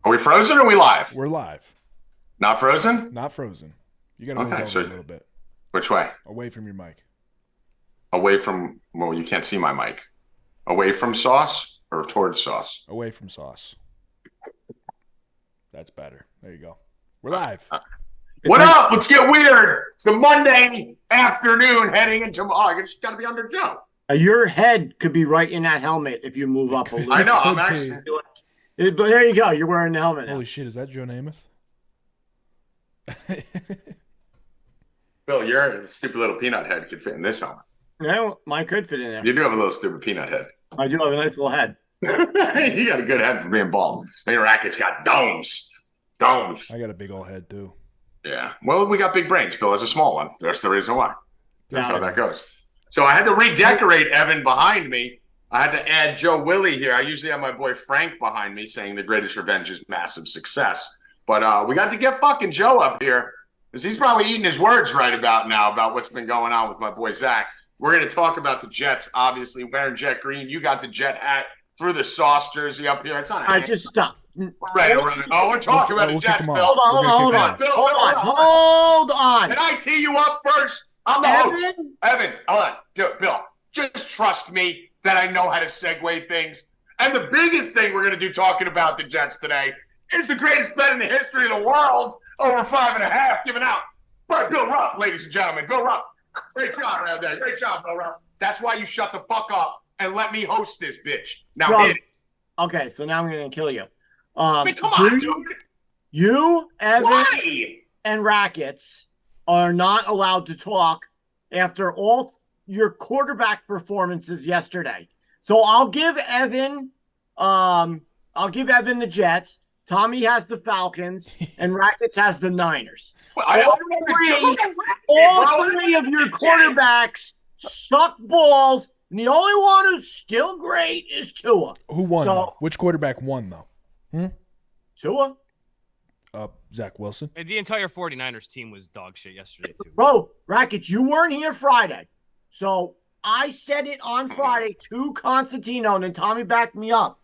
Are we frozen or are we live? We're live. Not frozen? Not frozen. You got to move over a little bit. Which way? Away from your mic. Away from, well, you can't see my mic. Away from sauce or towards sauce? Away from sauce. That's better. There you go. We're live. What up? Let's get weird. It's the Monday afternoon heading into, I just got to be under Joe. Your head could be right in that helmet if you move up a little. I know. I'm actually doing it. But there you go. You're wearing the helmet now. Holy shit, is that Joe Namath? Bill, your stupid little peanut head could fit in this helmet. No, mine could fit in there. You do have a little stupid peanut head. I do have a nice little head. You got a good head for being bald. Your Rackets got domes. Domes. I got a big old head, too. Yeah. Well, we got big brains. Bill has a small one. That's the reason why. That's how that goes. So I had to redecorate Evan behind me. I had to add Joe Willie here. I usually have my boy Frank behind me saying the greatest revenge is massive success. But we got to get fucking Joe up here because he's probably eating his words right about now about what's been going on with my boy Zach. We're going to talk about the Jets, obviously, wearing jet green. You got the Jet hat through the sauce jersey up here. It's on. All right, just stop. Right. Oh, we're talking about the Jets, Bill. Hold on. Can I tee you up first? I'm the host. Evan, hold on. Bill, just trust me that I know how to segue things. And the biggest thing we're going to do talking about the Jets today is the greatest bet in the history of the world, over 5.5, given out by Bill Rupp, ladies and gentlemen. Bill Rupp. Great job around there. Great job, Bill Rupp. That's why you shut the fuck up and let me host this bitch. Now hit it. Okay, so now I'm going to kill you. I mean, come on, dude. You, Evan, Why? and Rackets are not allowed to talk after all your quarterback performances yesterday. So I'll give Evan the Jets. Tommy has the Falcons, and Rackets has the Niners. Well, all three of your quarterbacks suck balls, and the only one who's still great is Tua. Who won, though? Which quarterback won, though? Tua. Zach Wilson. And the entire 49ers team was dog shit yesterday, too. Bro, Rackets, you weren't here Friday. So I said it on Friday to Constantino, and then Tommy backed me up.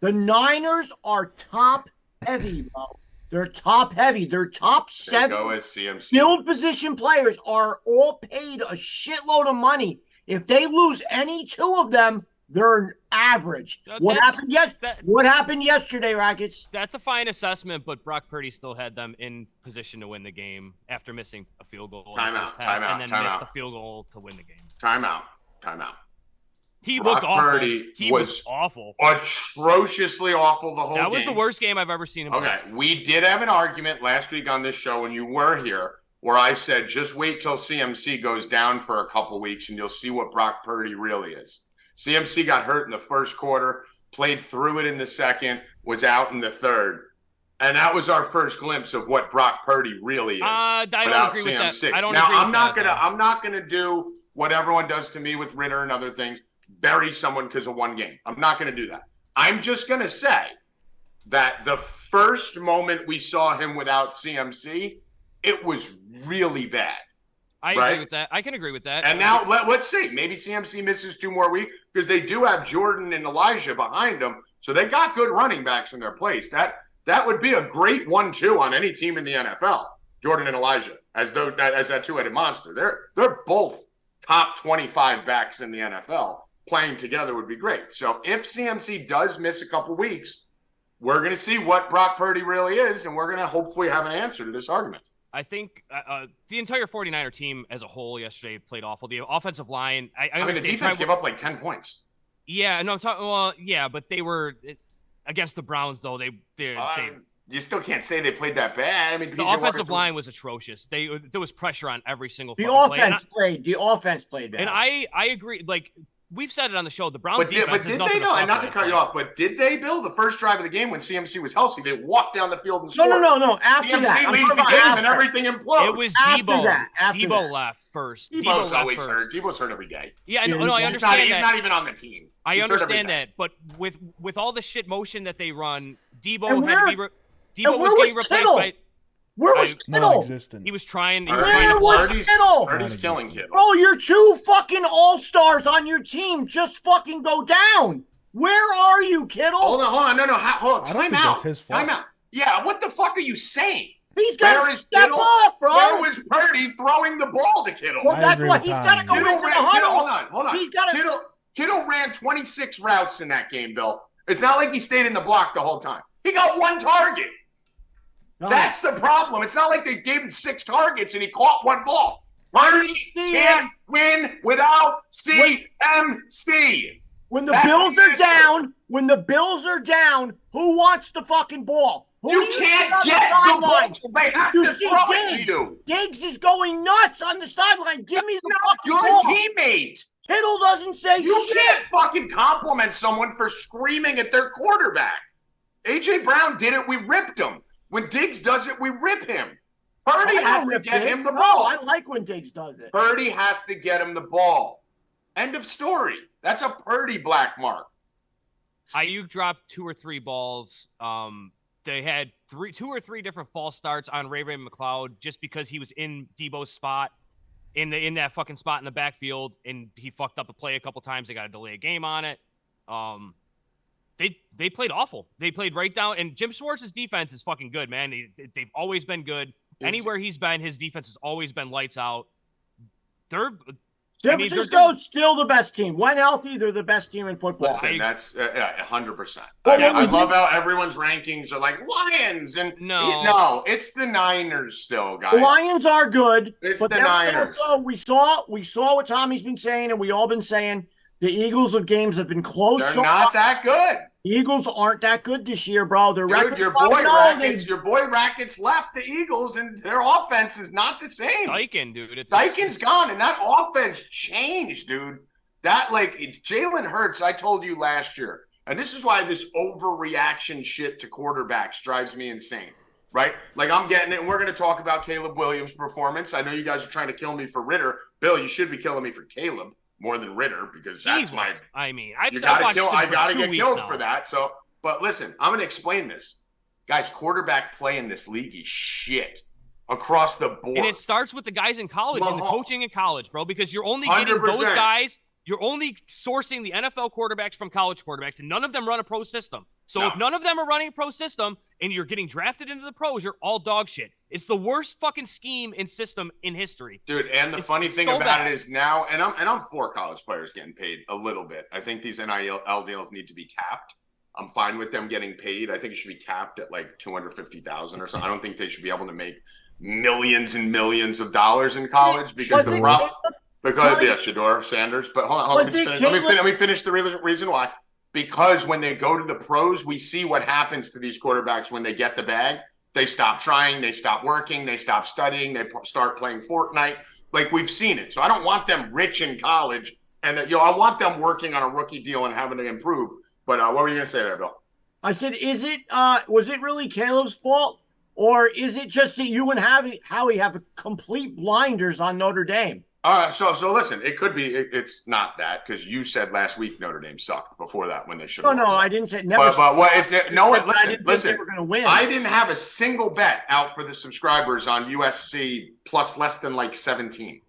The Niners are top heavy, bro. They're top heavy. Their top 7 field position players are all paid a shitload of money. If they lose any 2 of them, they're average. What happened yesterday, Rackets? That's a fine assessment, but Brock Purdy still had them in position to win the game after missing a field goal and then missed a field goal to win the game. Timeout. He Brock looked awful. Purdy He was awful. Atrociously awful the whole game. That was the worst game I've ever seen him play. Okay, we did have an argument last week on this show when you were here where I said just wait till CMC goes down for a couple weeks and you'll see what Brock Purdy really is. CMC got hurt in the first quarter, played through it in the second, was out in the third. And that was our first glimpse of what Brock Purdy really is. I don't agree with that. I'm not gonna do what everyone does to me with Ritter and other things, bury someone because of one game. I'm not gonna do that. I'm just gonna say that the first moment we saw him without CMC, it was really bad. I agree with that. I can agree with that. And now let's see. Maybe CMC misses 2 more weeks because they do have Jordan and Elijah behind them. So they got good running backs in their place. That would be a great 1-2 on any team in the NFL. Jordan and Elijah as that 2-headed monster. They're both top 25 backs in the NFL. Playing together would be great. So if CMC does miss a couple weeks, we're going to see what Brock Purdy really is, and we're going to hopefully have an answer to this argument. I think the entire 49er team as a whole yesterday played awful. The offensive line, I mean, the defense gave up like 10 points. Yeah, no, I'm talking. Well, yeah, but they were against the Browns, though. You still can't say they played that bad. I mean, the offensive line was atrocious. There was pressure on every single. The offense played bad. And I agree. Like we've said it on the show, the Browns defense but did they know? And not to cut you off, but did they build the first drive of the game when CMC was healthy? They walked down the field and scored. No. After that, CMC leads the game and everything implodes. It was Debo. Debo left first. Debo's always hurt. Debo's hurt every day. Yeah, I understand. He's not even on the team. I understand that, but with all the shit motion that they run, Debo was getting replaced by. Where was Kittle? He was trying. Where was Kittle? Purdy's killing Kittle. Bro, your 2 fucking all-stars on your team just fucking go down. Where are you, Kittle? Hold on. No. Hold on. Time out. That's his fault. Time out. Yeah, what the fuck are you saying? He's got to step up, bro. Where was Purdy throwing the ball to Kittle? Well, that's why he's got to go into the huddle. Hold on. Kittle ran 26 routes in that game, Bill. It's not like he stayed in the block the whole time. He got one target. That's the problem. It's not like they gave him 6 targets and he caught one ball. Purdy can't win without CMC. When the Bills are down, who wants the fucking ball? You can't get the ball. They have to throw it to you. Diggs is going nuts on the sideline. Give me the fucking your ball. Teammate. Kittle doesn't say you can't fucking compliment someone for screaming at their quarterback. A.J. Brown did it. We ripped him. When Diggs does it, we rip him. Purdy has to get him the ball. I like when Diggs does it. Purdy has to get him the ball. End of story. That's a Purdy black mark. Ayuk dropped 2 or 3 balls. They had 2 or 3 different false starts on Ray McLeod just because he was in Debo's spot, in that fucking spot in the backfield, and he fucked up a play a couple times. They got to delay a game on it. They played awful. They played right down, and Jim Schwartz's defense is fucking good, man. They've always been good. Anywhere he's been, his defense has always been lights out. San Francisco's still the best team. When healthy, they're the best team in football. Listen, that's 100%. I love how everyone's rankings are like Lions and no, it's the Niners still, guys. The Lions are good. It's the Niners. Also, we saw what Tommy's been saying, and we all been saying the Eagles of games have been close. They're not that good. The Eagles aren't that good this year, bro. Their record. Your boy Rackets left the Eagles, and their offense is not the same. Steichen, dude. Steichen's gone, and that offense changed, dude. That, Jalen Hurts, I told you last year, and this is why this overreaction shit to quarterbacks drives me insane, right? Like, I'm getting it, and we're going to talk about Caleb Williams' performance. I know you guys are trying to kill me for Ritter. Bill, you should be killing me for Caleb more than Ritter, because that's my. I mean, I gotta get killed for that. So, but listen, I'm gonna explain this, guys. Quarterback play in this league is shit across the board, and it starts with the guys in college and the coaching in college, bro. Because you're only getting those guys. You're only sourcing the NFL quarterbacks from college quarterbacks, and none of them run a pro system. So if none of them are running a pro system, and you're getting drafted into the pros, you're all dog shit. It's the worst fucking scheme and system in history, dude. And the funny thing about it is now, and I'm for college players getting paid a little bit. I think these NIL deals need to be capped. I'm fine with them getting paid. I think it should be capped at like $250,000 or something. I don't think they should be able to make millions and millions of dollars in college because Shador Sanders. But hold on, let me finish the reason why. Because when they go to the pros, we see what happens to these quarterbacks when they get the bag. They stop trying, they stop working, they stop studying, they start playing Fortnite. Like, we've seen it. So I don't want them rich in college, and I want them working on a rookie deal and having to improve. But what were you going to say there, Bill? I said, was it really Caleb's fault? Or is it just that you and Howie have complete blinders on Notre Dame? So listen, it could be. It's not that, because you said last week Notre Dame sucked before that when they should. No, I didn't say never. But what is it? No, listen. They were going to win. I didn't have a single bet out for the subscribers on USC plus less than 17.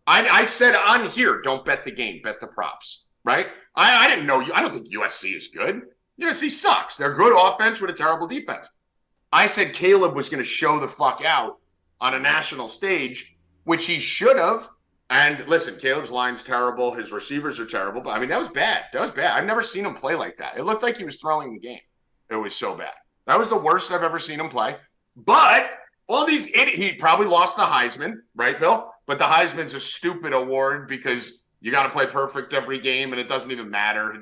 I said on here, don't bet the game, bet the props. Right? I didn't know you. I don't think USC is good. USC sucks. They're good offense with a terrible defense. I said Caleb was going to show the fuck out on a national stage, which he should have. And listen, Caleb's line's terrible. His receivers are terrible. But, I mean, that was bad. I've never seen him play like that. It looked like he was throwing the game. It was so bad. That was the worst I've ever seen him play. But all these he probably lost the Heisman, right, Bill? But the Heisman's a stupid award because you got to play perfect every game, and it doesn't even matter.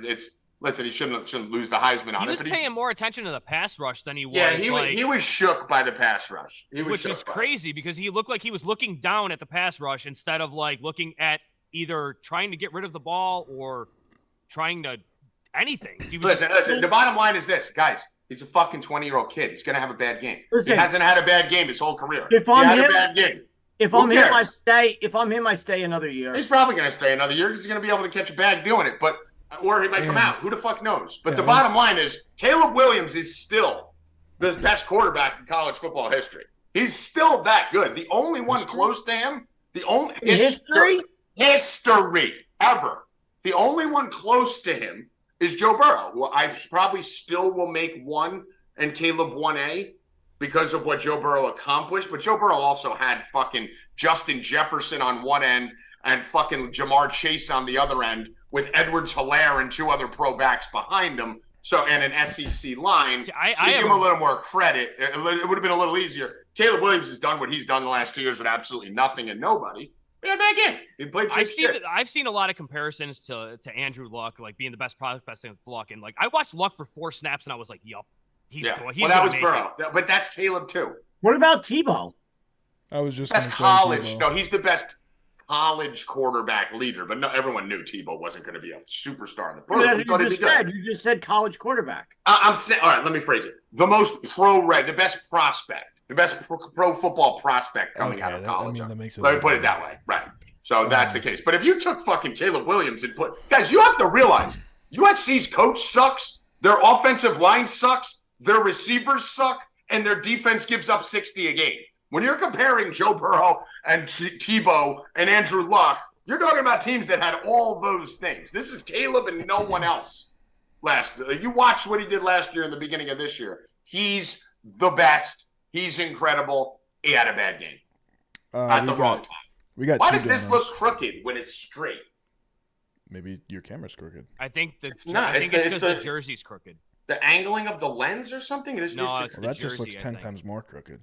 Listen, he shouldn't lose the Heisman on it. He was paying more attention to the pass rush than he was. Yeah, he was shook by the pass rush. Which is crazy because he looked like he was looking down at the pass rush instead of looking at either trying to get rid of the ball or trying to anything. Listen. The bottom line is this, guys. He's a fucking 20-year-old kid. He's gonna have a bad game. Listen, he hasn't had a bad game his whole career. If I'm him, a bad game. If I'm him, I stay another year. He's probably gonna stay another year because he's gonna be able to catch a bag doing it, but. Or he might come out. Who the fuck knows? But the bottom line is Caleb Williams is still the best quarterback in college football history. He's still that good. The only one close to him, history ever. The only one close to him is Joe Burrow, who I probably still will make 1 and Caleb 1A because of what Joe Burrow accomplished. But Joe Burrow also had fucking Justin Jefferson on one end and fucking Jamar Chase on the other end with Edwards-Helaire and 2 other pro backs behind him. So, and an SEC line. I give him a little more credit. It would have been a little easier. Caleb Williams has done what he's done the last 2 years with absolutely nothing and nobody. Yeah, back in. He played. I've seen a lot of comparisons to Andrew Luck, like being the best prospect against Luck, and like I watched Luck for 4 snaps and I was like, "Yup, he's going." Well, that was Burrow, but that's Caleb too. What about Tebow? I was just best college. No, he's the best college quarterback leader, but no, everyone knew Tebow wasn't going to be a superstar in the pros. You just said college quarterback. I'm saying, all right, let me phrase it. The most the best prospect, the best pro football prospect coming out of college. Let me put it that way. Right. So that's the case. But if you took fucking Caleb Williams and guys, you have to realize USC's coach sucks. Their offensive line sucks. Their receivers suck. And their defense gives up 60 a game. When you're comparing Joe Burrow and Tebow and Andrew Luck, you're talking about teams that had all those things. This is Caleb and no one else. You watched what he did last year in the beginning of this year. He's the best. He's incredible. He had a bad game at the wrong time. Why does this look crooked when it's straight? Maybe your camera's crooked. I think it's because the jersey's crooked. The angling of the lens or something? That just looks 10 times more crooked.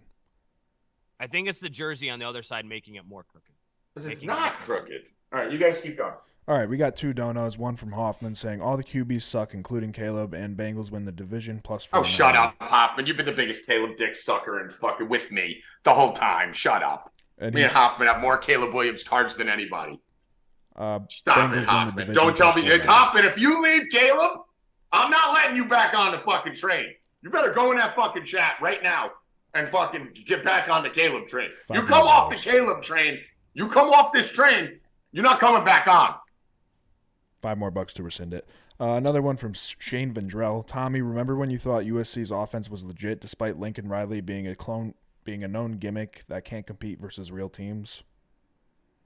I think it's the jersey on the other side making it more crooked. It's not crooked. All right, you guys keep going. All right, we got 2 donos. One from Hoffman saying all the QBs suck, including Caleb, and Bengals win the division plus 4. Oh, shut up, Hoffman. You've been the biggest Caleb dick sucker and fucking with me the whole time. Shut up. Me and Hoffman have more Caleb Williams cards than anybody. Stop it, Hoffman. Don't tell me. Hoffman, if you leave Caleb, I'm not letting you back on the fucking train. You better go in that fucking chat right now and fucking get back on the Caleb train. You come off the Caleb train. You come off this train. You're not coming back on. $5 more to rescind it. Another one from Shane Vendrell. Tommy, remember when you thought USC's offense was legit despite Lincoln Riley being a known gimmick that can't compete versus real teams?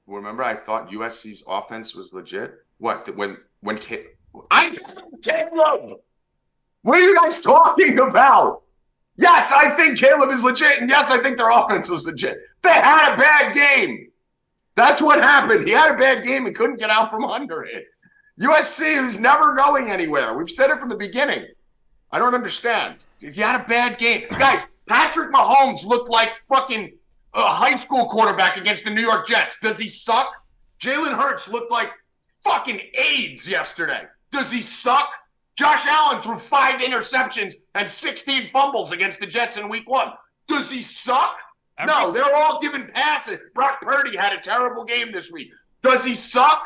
Remember I thought USC's offense was legit? What? When Caleb? What are you guys talking about? Yes, I think Caleb is legit, and yes, I think their offense was legit. They had a bad game. That's what happened. He had a bad game and couldn't get out from under it. USC is never going anywhere. We've said it from the beginning. I don't understand. He had a bad game. Guys, Patrick Mahomes looked like fucking a high school quarterback against the New York Jets. Does he suck? Jalen Hurts looked like fucking AIDS yesterday. Does he suck? Josh Allen threw 5 interceptions and 16 fumbles against the Jets in week 1. Does he suck? No, they're all giving passes. Brock Purdy had a terrible game this week. Does he suck?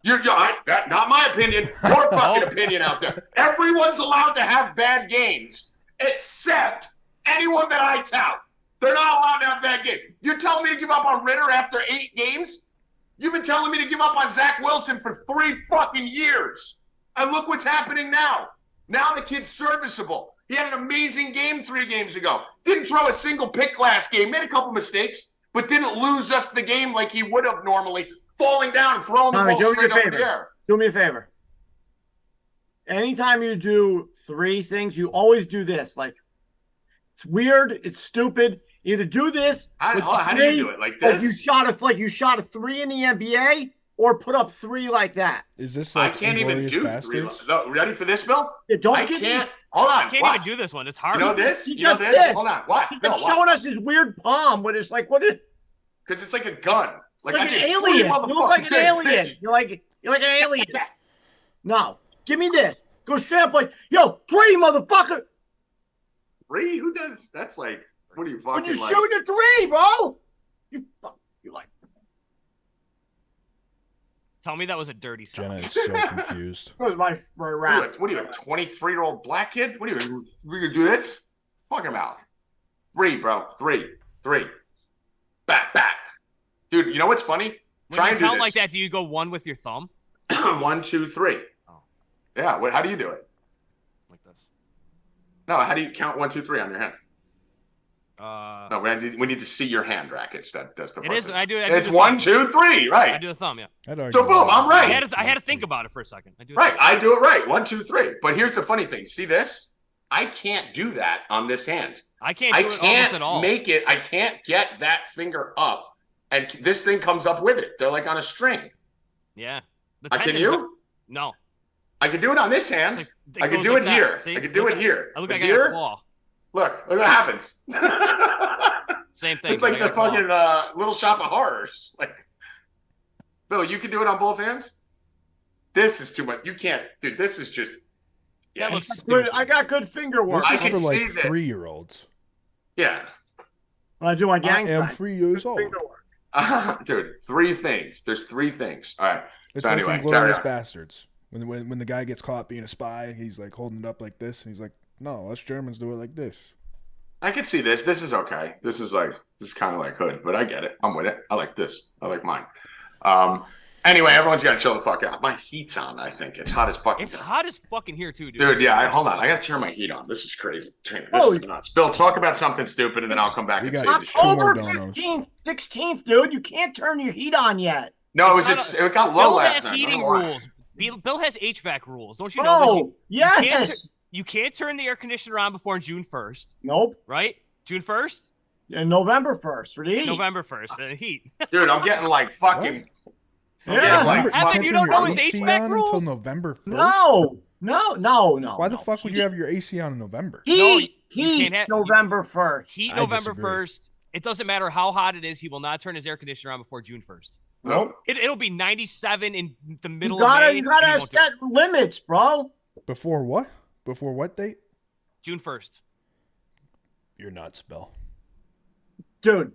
Not my opinion. Your fucking opinion out there. Everyone's allowed to have bad games except anyone that I tout. They're not allowed to have bad games. You're telling me to give up on Ritter after 8 games? You've been telling me to give up on Zach Wilson for 3 fucking years. And look what's happening now. Now the kid's serviceable. He had an amazing game 3 games ago. Didn't throw a single pick last game. Made a couple mistakes, but didn't lose us the game like he would have normally, falling down and throwing the ball straight up in the air. Do me a favor. Anytime you do 3 things, you always do this. Like, it's weird. It's stupid. Either do this. How do you do it? Like this? Like you shot a 3 in the NBA, or put up 3 like that. Is this like I can't even do Bastards? 3. No, ready for this, Bill? Yeah, I can't. Hold on. I can't even do this one. It's hard. You know this? You know this? Hold on. What? He's showing us his weird palm when it's like, what is? Because it's like a gun. Like an alien. You look like an alien. Bitch. You're like an alien. No, give me this. Go straight up like, yo, 3, motherfucker. 3? Who does? That's like, what are you fucking when you like? shoot a 3, bro. You like. Tell me that was a dirty song. Jenna is so confused. That was my rap. What are you, a 23-year-old black kid? What are you, we gonna do this? Talking about 3, bro. 3. Back. Dude, you know what's funny? When you count like that, do you go 1 with your thumb? 1, 2, 3. Oh. Yeah. How do you do it? Like this. No. How do you count 1, 2, 3 on your hand? No, we need to see your hand, Rackets. That's the. It is. I do. It's 1, 2, 3. Right. I do the thumb. Yeah. So boom, I'm right. I had to think about it for a second. I do it right. 1, 2, 3. But here's the funny thing. See this? I can't do that on this hand. I can't do it almost at all. Make it. I can't get that finger up, and this thing comes up with it. They're like on a string. Yeah. Can you? No. I can do it on this hand. I can do it here. I can do it here. I look like I got a claw. Look what happens. Same thing. It's like the fucking Little Shop of Horrors. Like, Bill, you can do it on both hands? This is too much. You can't, dude. This is just. Yeah, looks stupid. I got good finger work. This is for like 3-year-olds. Yeah. When I do my gang sign. I am 3 years old. Dude, 3 things. There's 3 things. All right. It's so like anyway, Inglourious Bastards. When the guy gets caught being a spy, he's like holding it up like this, and he's like, "No, us Germans do it like this." I can see this. This is okay. This is kind of like hood, but I get it. I'm with it. I like this. I like mine. Anyway, everyone's got to chill the fuck out. My heat's on, I think. It's hot as fuck. It's hot as fucking here, too, dude. Dude, yeah. Hold on. I got to turn my heat on. This is crazy. This is nuts. Bill, talk about something stupid, and then I'll come back and say the shit. October 15th, 16th, dude. You can't turn your heat on yet. No, it got low last night. Bill has heating rules. Bill has HVAC rules. Don't you know? Oh, yes. You can't turn the air conditioner on before June 1st. Nope. Right? June 1st? And November 1st for the heat. November 1st, the heat. Dude, I'm getting like fucking. Yeah. Evan, you don't know his HVAC rules? Until November 1st? No. Why the fuck would you have your AC on in November? Heat November 1st. Heat November 1st. It doesn't matter how hot it is. He will not turn his air conditioner on before June 1st. Nope. It'll be 97 in the middle of May. You gotta set limits, bro. Before what? Before what date? June 1st. You're nuts, Bill. Dude,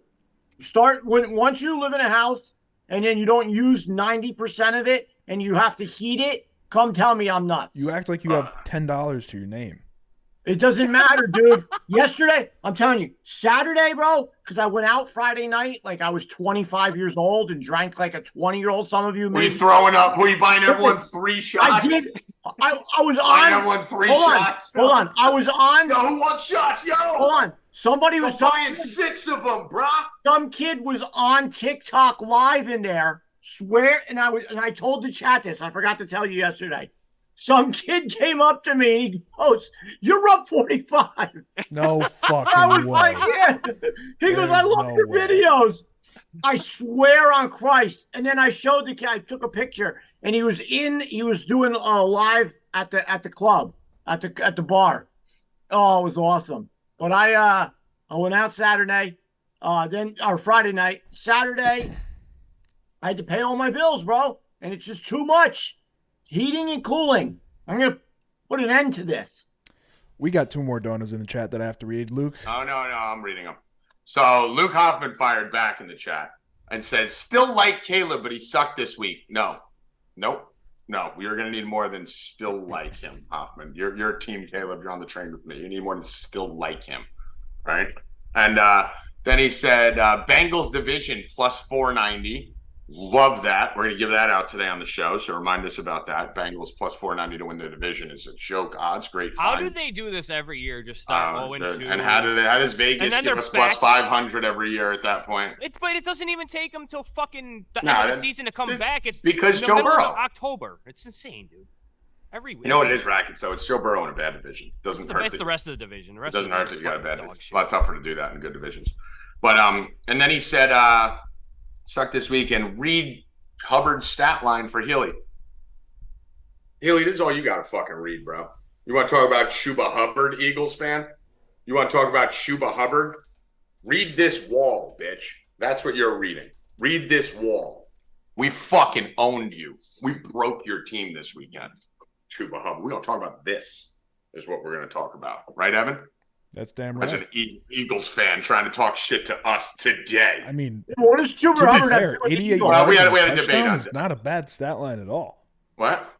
once you live in a house and then you don't use 90% of it and you have to heat it, come tell me I'm nuts. You act like you have $10 to your name. It doesn't matter, dude. Yesterday, I'm telling you, Saturday, bro, because I went out Friday night like I was 25 years old and drank like a 20-year-old. Some of you Were you throwing up? Were you buying everyone 3 shots? I did. I was buying on. Everyone 3 shots. Hold on. I was on. Yo, who wants shots? Yo. Hold on. Somebody was buying 6 of them, bro. Some kid was on TikTok live in there. Swear, and I told the chat this. I forgot to tell you yesterday. Some kid came up to me and he goes, "You're up 45." No fucking I was way. like, "Yeah." He goes, "I love your videos." I swear on Christ. And then I showed the kid. I took a picture, and he was doing a live at the club at the bar. Oh, it was awesome. But I went out Saturday, Friday night. Saturday, I had to pay all my bills, bro, and it's just too much. Heating and cooling. I'm going to put an end to this. We got 2 more donuts in the chat that I have to read. Luke? Oh, no, I'm reading them. So Luke Hoffman fired back in the chat and says, still like Caleb, but he sucked this week. Nope. We are going to need more than still like him, Hoffman. You're team Caleb. You're on the train with me. You need more than still like him, right? And then he said, Bengals division plus 490. Love that. We're going to give that out today on the show, so remind us about that. Bengals plus 490 to win the division is a joke odds. Great find. How do they do this every year? Just start 0-2. And how does Vegas give us plus 500 every year at that point? But it doesn't even take them till fucking the end of the season to come back. It's because Joe Burrow. October. It's insane, dude. Every week. You know what it is, Rackets, though? It's Joe Burrow in a bad division. Doesn't hurt. It's the rest of the division. It doesn't hurt that you got a bad division. It's a lot tougher to do that in good divisions. But and then he said, suck this week and read Hubbard's stat line for Healy. Healy, this is all you got to fucking read, bro. You want to talk about Shuba Hubbard, Eagles fan? You want to talk about Shuba Hubbard? Read this wall, bitch. That's what you're reading. Read this wall. We fucking owned you. We broke your team this weekend. Shuba Hubbard. We're going to talk about this is what we're going to talk about. Right, Evan? That's damn right. As an Eagles fan trying to talk shit to us today. I mean, what is Schumer Hubbard? Fair, 88 yards. Well, we had a debate on it. It's not a bad stat line at all. What?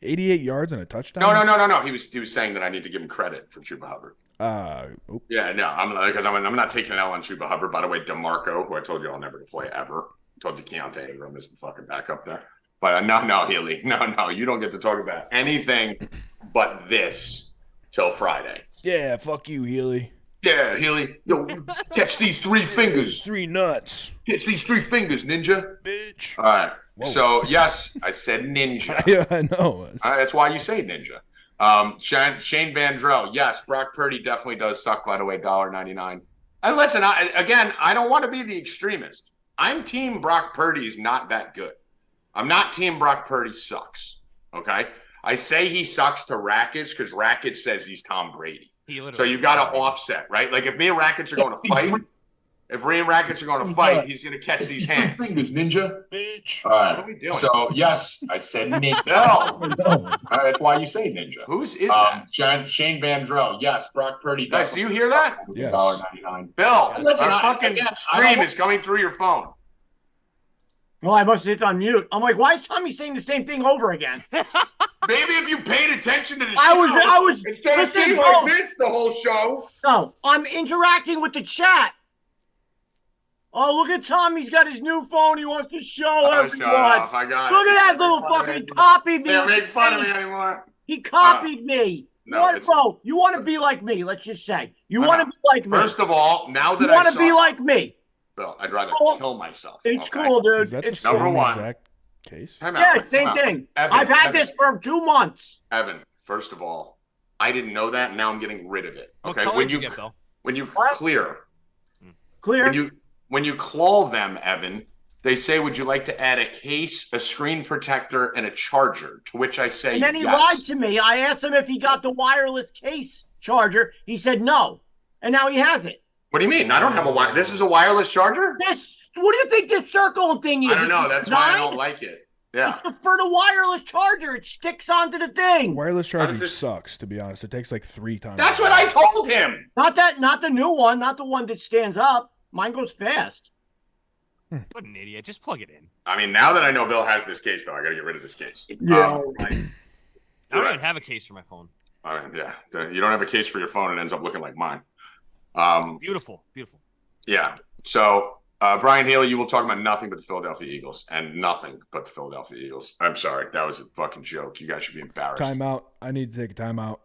88 yards and a touchdown? No. He was saying that I need to give him credit for Chuba Hubbard. Yeah, no, I'm not taking an L on Chuba Hubbard. By the way, DeMarco, who I told you I'll never play ever. I told you Keontae Ingram is the fucking backup there. But no, Healy. No, you don't get to talk about anything but this till Friday. Yeah, fuck you, Healy. Yeah, Healy. Yo, catch these 3 fingers. 3 nuts. Catch these 3 fingers, ninja. Bitch. All right. Whoa. So, yes, I said ninja. Yeah, I know. That's why you say ninja. Shane Vandrell. Yes, Brock Purdy definitely does suck, by the way, $1.99. And listen, I don't want to be the extremist. I'm team Brock Purdy's not that good. I'm not team Brock Purdy sucks. Okay? I say he sucks to Rackets because Rackets says he's Tom Brady. So you got to offset, right? Like if me and Rackets are going to fight, he's going to catch these hands. Fingers, ninja. Bitch. All right. What are we doing? So, yes, I said ninja. All right, that's why you say ninja. Who's is that? Shane Vandrell. Yes, Brock Purdy. Guys, do you hear that? Yes. $1.99. Bill, listen, our fucking stream is coming through your phone. Well, I must have hit on mute. I'm like, why is Tommy saying the same thing over again? Maybe if you paid attention to the show. I was instead of saying like this the whole show. No, I'm interacting with the chat. Oh, look at Tom. He's got his new phone. He wants to show everyone. I got look at that little fucker. He copied me. Can't make fun of me anymore. He copied me. No, bro, you want to be like me, let's just say. You want to be like me. First of all, now that you want to be like me. Bill, I'd rather kill myself. It's cool, dude. Is that it's the number same one. exact case? Yeah, same thing. I've had this for 2 months. Evan, first of all, I didn't know that. Now I'm getting rid of it. Okay, when you call them, Evan, they say, "Would you like to add a case, a screen protector, and a charger?" To which I say, and then he yes. lied to me. I asked him if he got the wireless case charger. He said no, and now he has it. What do you mean? I don't have a wire. This is a wireless charger? What do you think this circle thing is? I don't know. That's why I don't like it. Yeah. It's for the wireless charger. It sticks onto the thing. Wireless charging sucks, to be honest. It takes like 3 times. That's what I told him. Not the new one. Not the one that stands up. Mine goes fast. What an idiot. Just plug it in. I mean, now that I know Bill has this case, though, I got to get rid of this case. Yeah. I don't even have a case for my phone. All right, yeah. You don't have a case for your phone. It ends up looking like mine. Beautiful. Yeah. So, Brian Haley, you will talk about nothing but the Philadelphia Eagles and nothing but the Philadelphia Eagles. I'm sorry. That was a fucking joke. You guys should be embarrassed. Timeout. I need to take a timeout.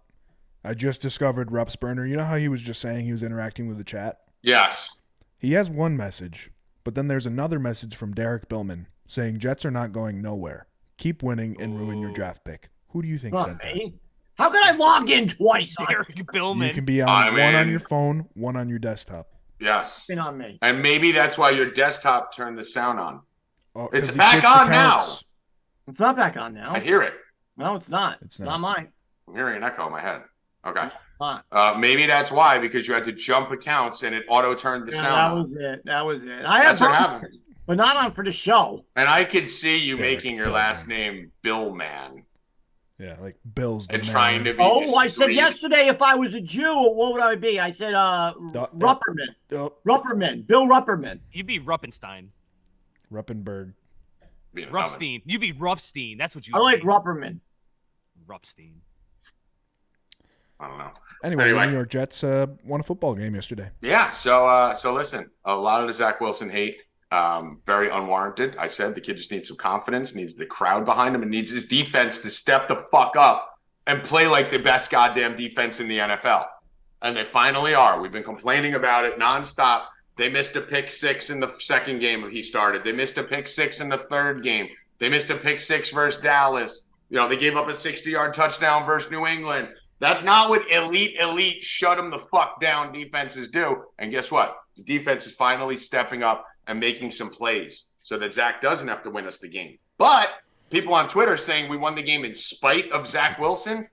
I just discovered Rupp's burner. You know how he was just saying he was interacting with the chat? Yes. He has one message, but then there's another message from Derek Billman saying Jets are not going nowhere. Keep winning and ruin your draft pick. Who do you think said that? How can I log in twice? Derek Billman. You can be on one on your phone, one on your desktop. Yes. Been on me. And maybe that's why your desktop turned the sound on. Oh, it's back on now. It's not back on now. I hear it. No, it's not. It's not mine. I'm hearing an echo in my head. Okay. Maybe that's why, because you had to jump accounts and it auto turned the sound on. That was it. That's what happened. But not on for the show. And I could see you making your last name Bill Man. Yeah, like Bill's the and man. trying to be I said yesterday if I was a Jew, what would I be? I said Rupperman. Rupperman. Bill Rupperman. You'd be Ruppenstein. Ruppenberg. Rupstein. You'd be Rupstein. That's what you would I like be. Rupperman. Rupstein. I don't know. Anyway, the New York Jets won a football game yesterday. Yeah, so listen, a lot of the Zach Wilson hate, very unwarranted. I said the kid just needs some confidence, needs the crowd behind him, and needs his defense to step the fuck up and play like the best goddamn defense in the NFL. And they finally are. We've been complaining about it nonstop. They missed a pick 6 in the second game he started. They missed a pick 6 in the third game. They missed a pick 6 versus Dallas. They gave up a 60-yard touchdown versus New England. That's not what elite, shut them the fuck down defenses do. And guess what? The defense is finally stepping up and making some plays so that Zach doesn't have to win us the game. But people on Twitter saying we won the game in spite of Zach Wilson.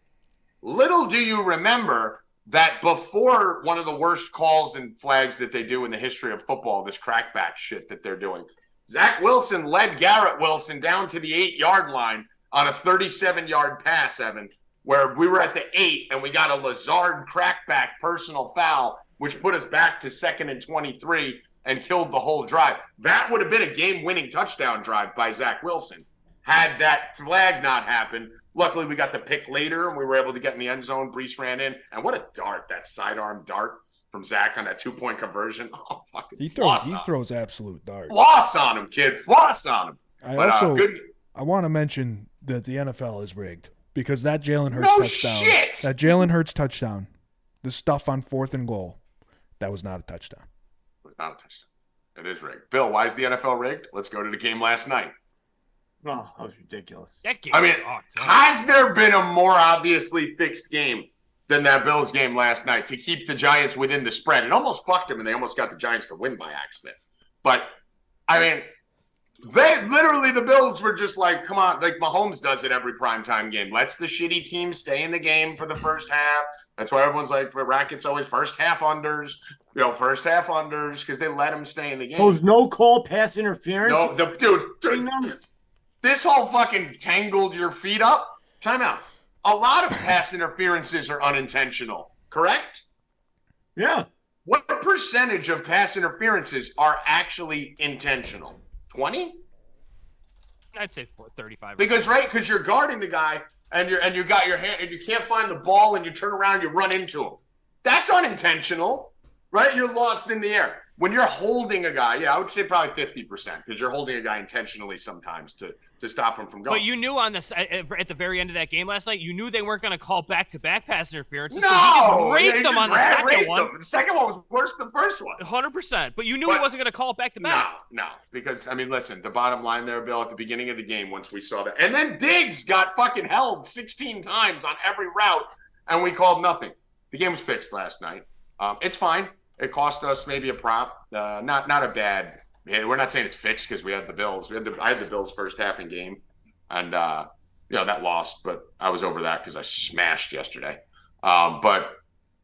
Little do you remember that before one of the worst calls and flags that they do in the history of football, this crackback shit that they're doing, Zach Wilson led Garrett Wilson down to the 8-yard line on a 37-yard pass, Evan, where we were at the 8 and we got a Lazard crackback personal foul, which put us back to 2nd and 23 and killed the whole drive. That would have been a game-winning touchdown drive by Zach Wilson had that flag not happened. Luckily, we got the pick later and we were able to get in the end zone. Brees ran in. And what a dart, that sidearm dart from Zach on that 2-point conversion. Oh, fucking He throws absolute darts. Floss on him, kid. Floss on him. I want to mention that the NFL is rigged. Because that Jalen Hurts touchdown, shit. That Jalen Hurts touchdown, the stuff on 4th and goal, That was not a touchdown. It was not a touchdown. It is rigged. Bill, why is the NFL rigged? Let's go to the game last night. Oh, that was ridiculous. That game sucked. Has there been a more obviously fixed game than that Bills game last night to keep the Giants within the spread? It almost fucked them, and they almost got the Giants to win by accident. But, I mean, the Bills were just like, come on, like Mahomes does it every primetime game. Lets the shitty team stay in the game for the first half. That's why everyone's like, for Rackets, always first half unders, because they let them stay in the game. Those no call pass interference? No, dude, this whole fucking tangled your feet up. Timeout. A lot of pass interferences are unintentional, correct? Yeah. What percentage of pass interferences are actually intentional? 20? I'd say 35. Because you're guarding the guy and you got your hand and you can't find the ball and you turn around, you run into him. That's unintentional, right? You're lost in the air. When you're holding a guy, I would say probably 50% because you're holding a guy intentionally sometimes to stop him from going. But you knew at the very end of that game last night, you knew they weren't going to call back-to-back pass interference. No, so he just raped them on the second one. The second one was worse than the first one. 100%. But you knew he wasn't going to call back-to-back. No. Because, I mean, listen, the bottom line there, Bill, at the beginning of the game, once we saw that. And then Diggs got fucking held 16 times on every route, and we called nothing. The game was fixed last night. It's fine. It cost us maybe a prop. Not a bad. We're not saying it's fixed because we had the Bills. I had the Bills first half in game, and that lost. But I was over that because I smashed yesterday. But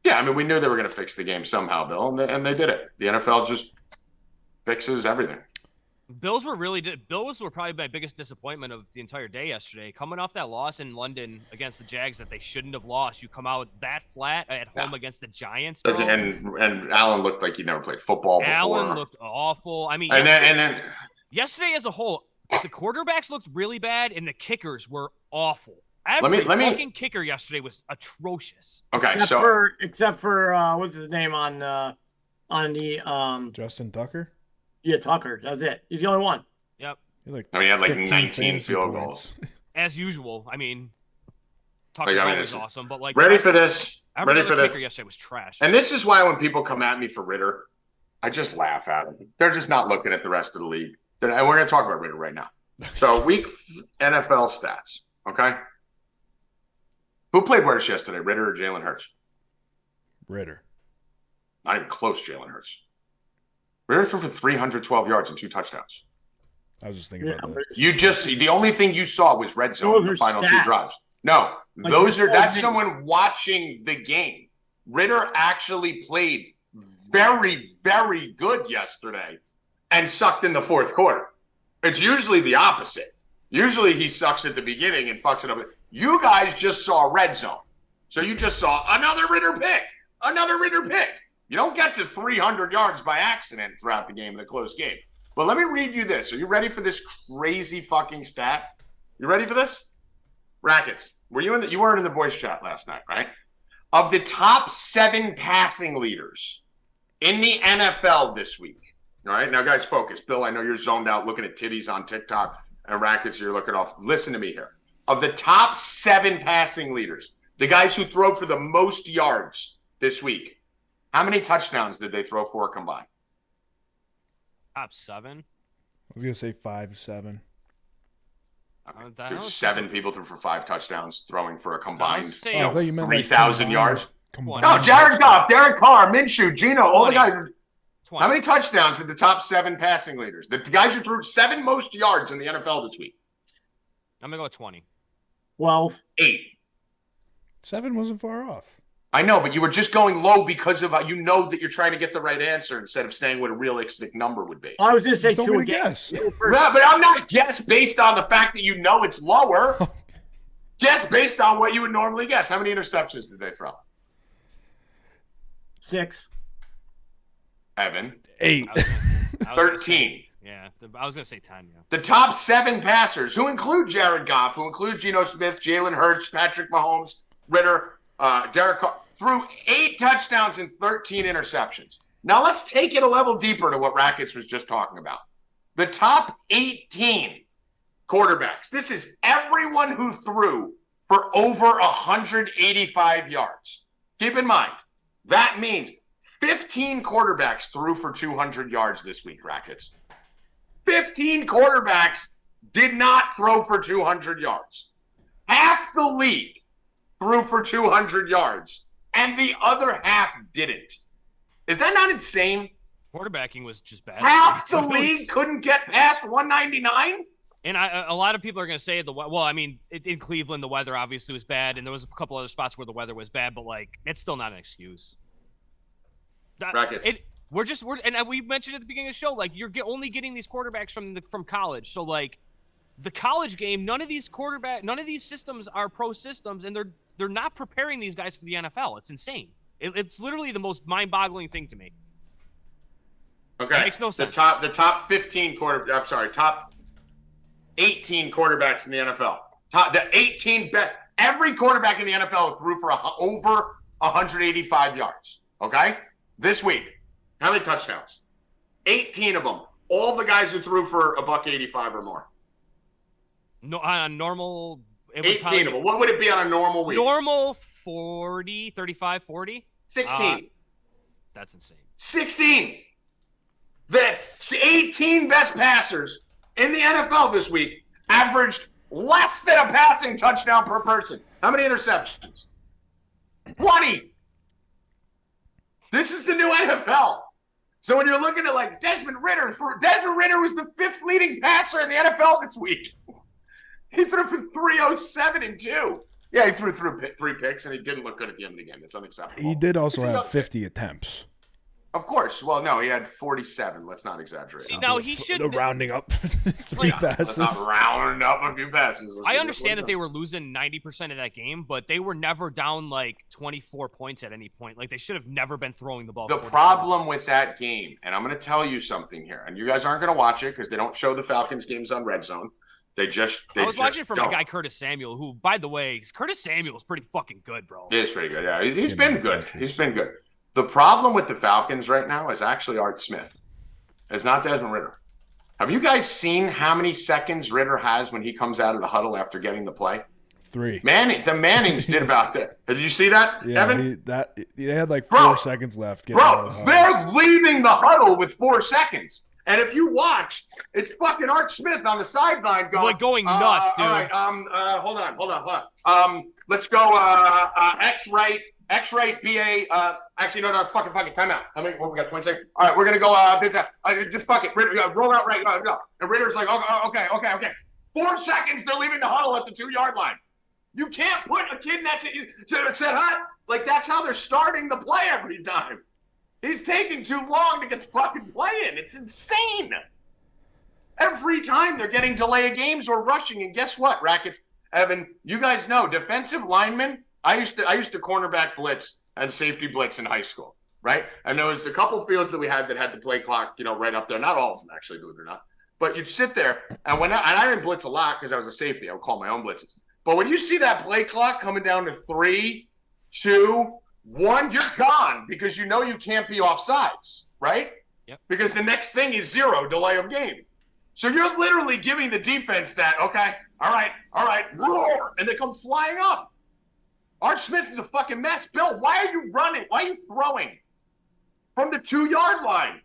yeah, I mean, we knew they were going to fix the game somehow, Bill, and they did it. The NFL just fixes everything. Bills were probably my biggest disappointment of the entire day yesterday. Coming off that loss in London against the Jags that they shouldn't have lost, you come out that flat at home against the Giants. Bro. And Allen looked like he never played football before. Allen looked awful. I mean, and then yesterday as a whole, the quarterbacks looked really bad and the kickers were awful. Every fucking kicker yesterday was atrocious. Okay, except for what's his name on the Justin Tucker. Yeah, Tucker. That's it. He's the only one. Yep. He had like 19 field goals. As usual. I mean, Tucker's always awesome, but like ready for this. Kicker yesterday was trash. And this is why when people come at me for Ritter, I just laugh at them. They're just not looking at the rest of the league. And we're going to talk about Ritter right now. So week NFL stats. Okay. Who played worse yesterday, Ritter or Jalen Hurts? Ritter. Not even close, Jalen Hurts. Ritter threw for 312 yards and 2 touchdowns. I was just thinking about that. The only thing you saw was red zone in the final 2 drives. No, that's someone watching the game. Ritter actually played very, very good yesterday and sucked in the fourth quarter. It's usually the opposite. Usually he sucks at the beginning and fucks it up. You guys just saw red zone. So you just saw another Ritter pick. You don't get to 300 yards by accident throughout the game in a close game. But let me read you this. Are you ready for this crazy fucking stat? You ready for this? Rackets, you weren't in the voice chat last night, right? Of the top 7 passing leaders in the NFL this week. All right, now guys, focus. Bill, I know you're zoned out looking at titties on TikTok, and Rackets, you're looking off. Listen to me here. Of the top 7 passing leaders, the guys who throw for the most yards this week, how many touchdowns did they throw for combined? Top 7? I was going to say 5, 7. Dude, 7 people threw for 5 touchdowns, throwing for a combined 3,000 yards. Combined. No, Jared Goff, Derek Carr, Minshew, Gino, all the guys. 20. How many touchdowns did the top 7 passing leaders? The guys who threw 7 most yards in the NFL this week. I'm going to go with 20. 12. 8. 7 wasn't far off. I know, but you were just going low because of that you're trying to get the right answer instead of saying what a realistic number would be. I was going to say Don't 2 get a again. guess. Yeah, but I'm not guess based on the fact that you know it's lower. Guess based on what you would normally guess. How many interceptions did they throw? 6. Evan. 8. 13. Yeah, I was going to say 10. Yeah. The top 7 passers, who include Jared Goff, who include Geno Smith, Jalen Hurts, Patrick Mahomes, Ritter, Derek Carr, threw 8 touchdowns and 13 interceptions. Now let's take it a level deeper to what Rackets was just talking about. The top 18 quarterbacks. This is everyone who threw for over 185 yards. Keep in mind, that means 15 quarterbacks threw for 200 yards this week, Rackets. 15 quarterbacks did not throw for 200 yards. Half the league threw for 200 yards, and the other half didn't. Is that not insane? Quarterbacking was just bad. Half the league couldn't get past 199? And a lot of people are going to say in Cleveland, the weather obviously was bad, and there was a couple other spots where the weather was bad, but it's still not an excuse. Rackets. And we mentioned at the beginning of the show, you're only getting these quarterbacks from college. So the college game, none of these systems are pro systems, and they're not preparing these guys for the NFL. It's insane. It's literally the most mind-boggling thing to me. Okay. It makes no sense. The top 15 top 18 quarterbacks in the NFL. The 18 best. Every quarterback in the NFL threw for over 185 yards. Okay? This week. How many touchdowns? 18 of them. All the guys who threw for $185 or more. No, on a normal. 18 of them. What would it be on a normal week? Normal 40, 35, 40. 16. That's insane. 16. The 18 best passers in the NFL this week averaged less than a passing touchdown per person. How many interceptions? 20. This is the new NFL. So when you're looking at Desmond Ridder was the 5th leading passer in the NFL this week. He threw for 307 and 2. Yeah, he threw 3 picks, and he didn't look good at the end of the game. That's unacceptable. He did also have 50 attempts. Of course. Well, no, he had 47. Let's not exaggerate. See, now he should rounding up 3 passes. Let's not round up a few passes. I understand that they were losing 90% of that game, but they were never down 24 points at any point. They should have never been throwing the ball. The problem with that game, and I'm going to tell you something here, and you guys aren't going to watch it because they don't show the Falcons games on Red Zone. I was watching from my guy Curtis Samuel, who, by the way, Curtis Samuel is pretty fucking good, bro. He is pretty good. Yeah, he's been good. He's been good. The problem with the Falcons right now is actually Art Smith. It's not Desmond Ridder. Have you guys seen how many seconds Ridder has when he comes out of the huddle after getting the play? 3. The Mannings did about that. Did you see that, yeah, Evan? They had 4 seconds left. They're leaving the huddle with 4 seconds. And if you watch, it's fucking Art Smith on the sideline going nuts, dude. All right, hold on. Let's go X right, BA. Actually, no, fucking timeout. We got 20 seconds. All right, we're gonna go. Just fuck it. Roll out right. Go. And Ridder's like, okay. 4 seconds. They're leaving the huddle at the 2-yard line. You can't put a kid in that to hut. That's how they're starting the play every time. He's taking too long to get the fucking play in. It's insane. Every time they're getting delay of games or rushing. And guess what, Rackets? Evan, you guys know defensive linemen. I used to cornerback blitz and safety blitz in high school, right? And there was a couple fields that we had that had the play clock, right up there. Not all of them, actually, believe it or not. But you'd sit there, and I didn't blitz a lot because I was a safety. I would call my own blitzes. But when you see that play clock coming down to 3, 2, 1, you're gone because you know you can't be offsides, right? Yep. Because the next thing is 0 delay of game. So you're literally giving the defense that, okay, all right, roar, and they come flying up. Art Smith is a fucking mess. Bill, why are you running? Why are you throwing from the 2-yard line?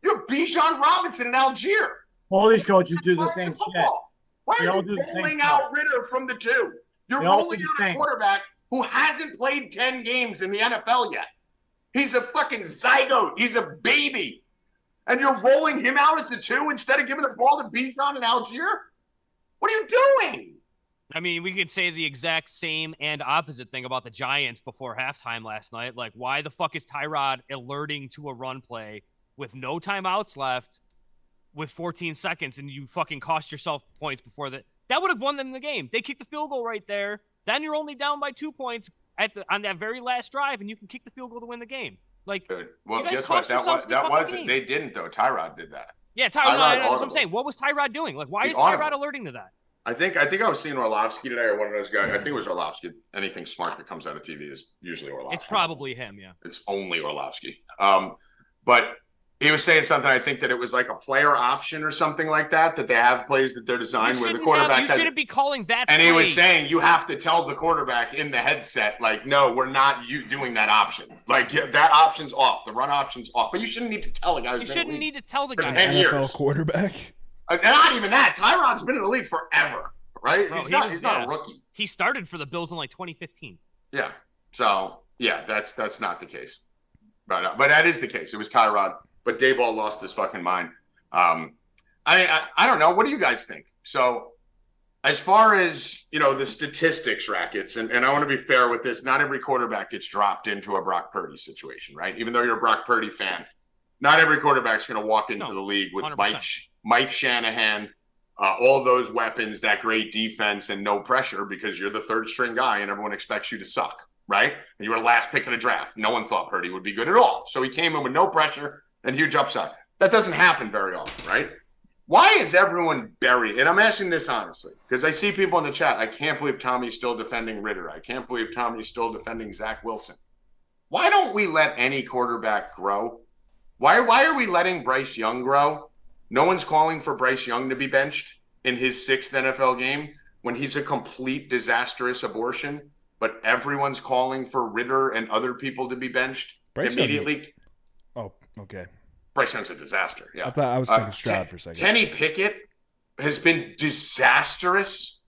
You're Bijan Robinson in Algier. All these coaches do the same shit. Why are you rolling out Ridder from the 2? You're rolling out a quarterback who hasn't played 10 games in the NFL yet. He's a fucking zygote. He's a baby. And you're rolling him out at the 2 instead of giving the ball to Bijan in Algier? What are you doing? We could say the exact same and opposite thing about the Giants before halftime last night. Why the fuck is Tyrod alerting to a run play with no timeouts left with 14 seconds and you fucking cost yourself points before that? That would have won them the game. They kicked the field goal right there. Then you're only down by 2 points on that very last drive, and you can kick the field goal to win the game. Good. Well, guess what? That wasn't. They didn't though. Tyrod did that. Yeah, Tyrod. That's what I'm saying. What was Tyrod doing? Why is Tyrod alerting to that? I think I was seeing Orlovsky today, or one of those guys. I think it was Orlovsky. Anything smart that comes out of TV is usually Orlovsky. It's probably him. Yeah. It's only Orlovsky. But He was saying something, I think that it was like a player option or something like that they have plays that they're designed where the quarterback you shouldn't be calling that And play. he was saying you have to tell the quarterback in the headset, like, no, we're not doing that option. Like, that option's off. The run option's off. But you shouldn't need to tell the guy who's You shouldn't need to tell the guy. 10 NFL years. quarterback? Not even that. Tyrod's been in the league forever, right? Bro, he's not a rookie. He started for the Bills in like 2015. Yeah. So, yeah, that's not the case. But that is the case. It was Tyrod. But Dayball lost his fucking mind. I don't know. What do you guys think? So, as far as, the statistics, Rackets, and I want to be fair with this, not every quarterback gets dropped into a Brock Purdy situation, right? Even though you're a Brock Purdy fan, not every quarterback's going to walk into the league with 100%. Mike Shanahan, all those weapons, that great defense, and no pressure because you're the third string guy and everyone expects you to suck, right? And you were the last pick in the draft. No one thought Purdy would be good at all. So he came in with no pressure and huge upside. That doesn't happen very often, right? Why is everyone buried? And I'm asking this honestly, because I see people in the chat. I can't believe Tommy's still defending Ritter. I can't believe Tommy's still defending Zach Wilson. Why don't we let any quarterback grow? Why are we letting Bryce Young grow? No one's calling for Bryce Young to be benched in his 6th NFL game when he's a complete disastrous abortion, but everyone's calling for Ritter and other people to be benched immediately. Oh, okay. Bryce Young's a disaster. Yeah, I was thinking Stroud for a second. Kenny Pickett has been disastrous.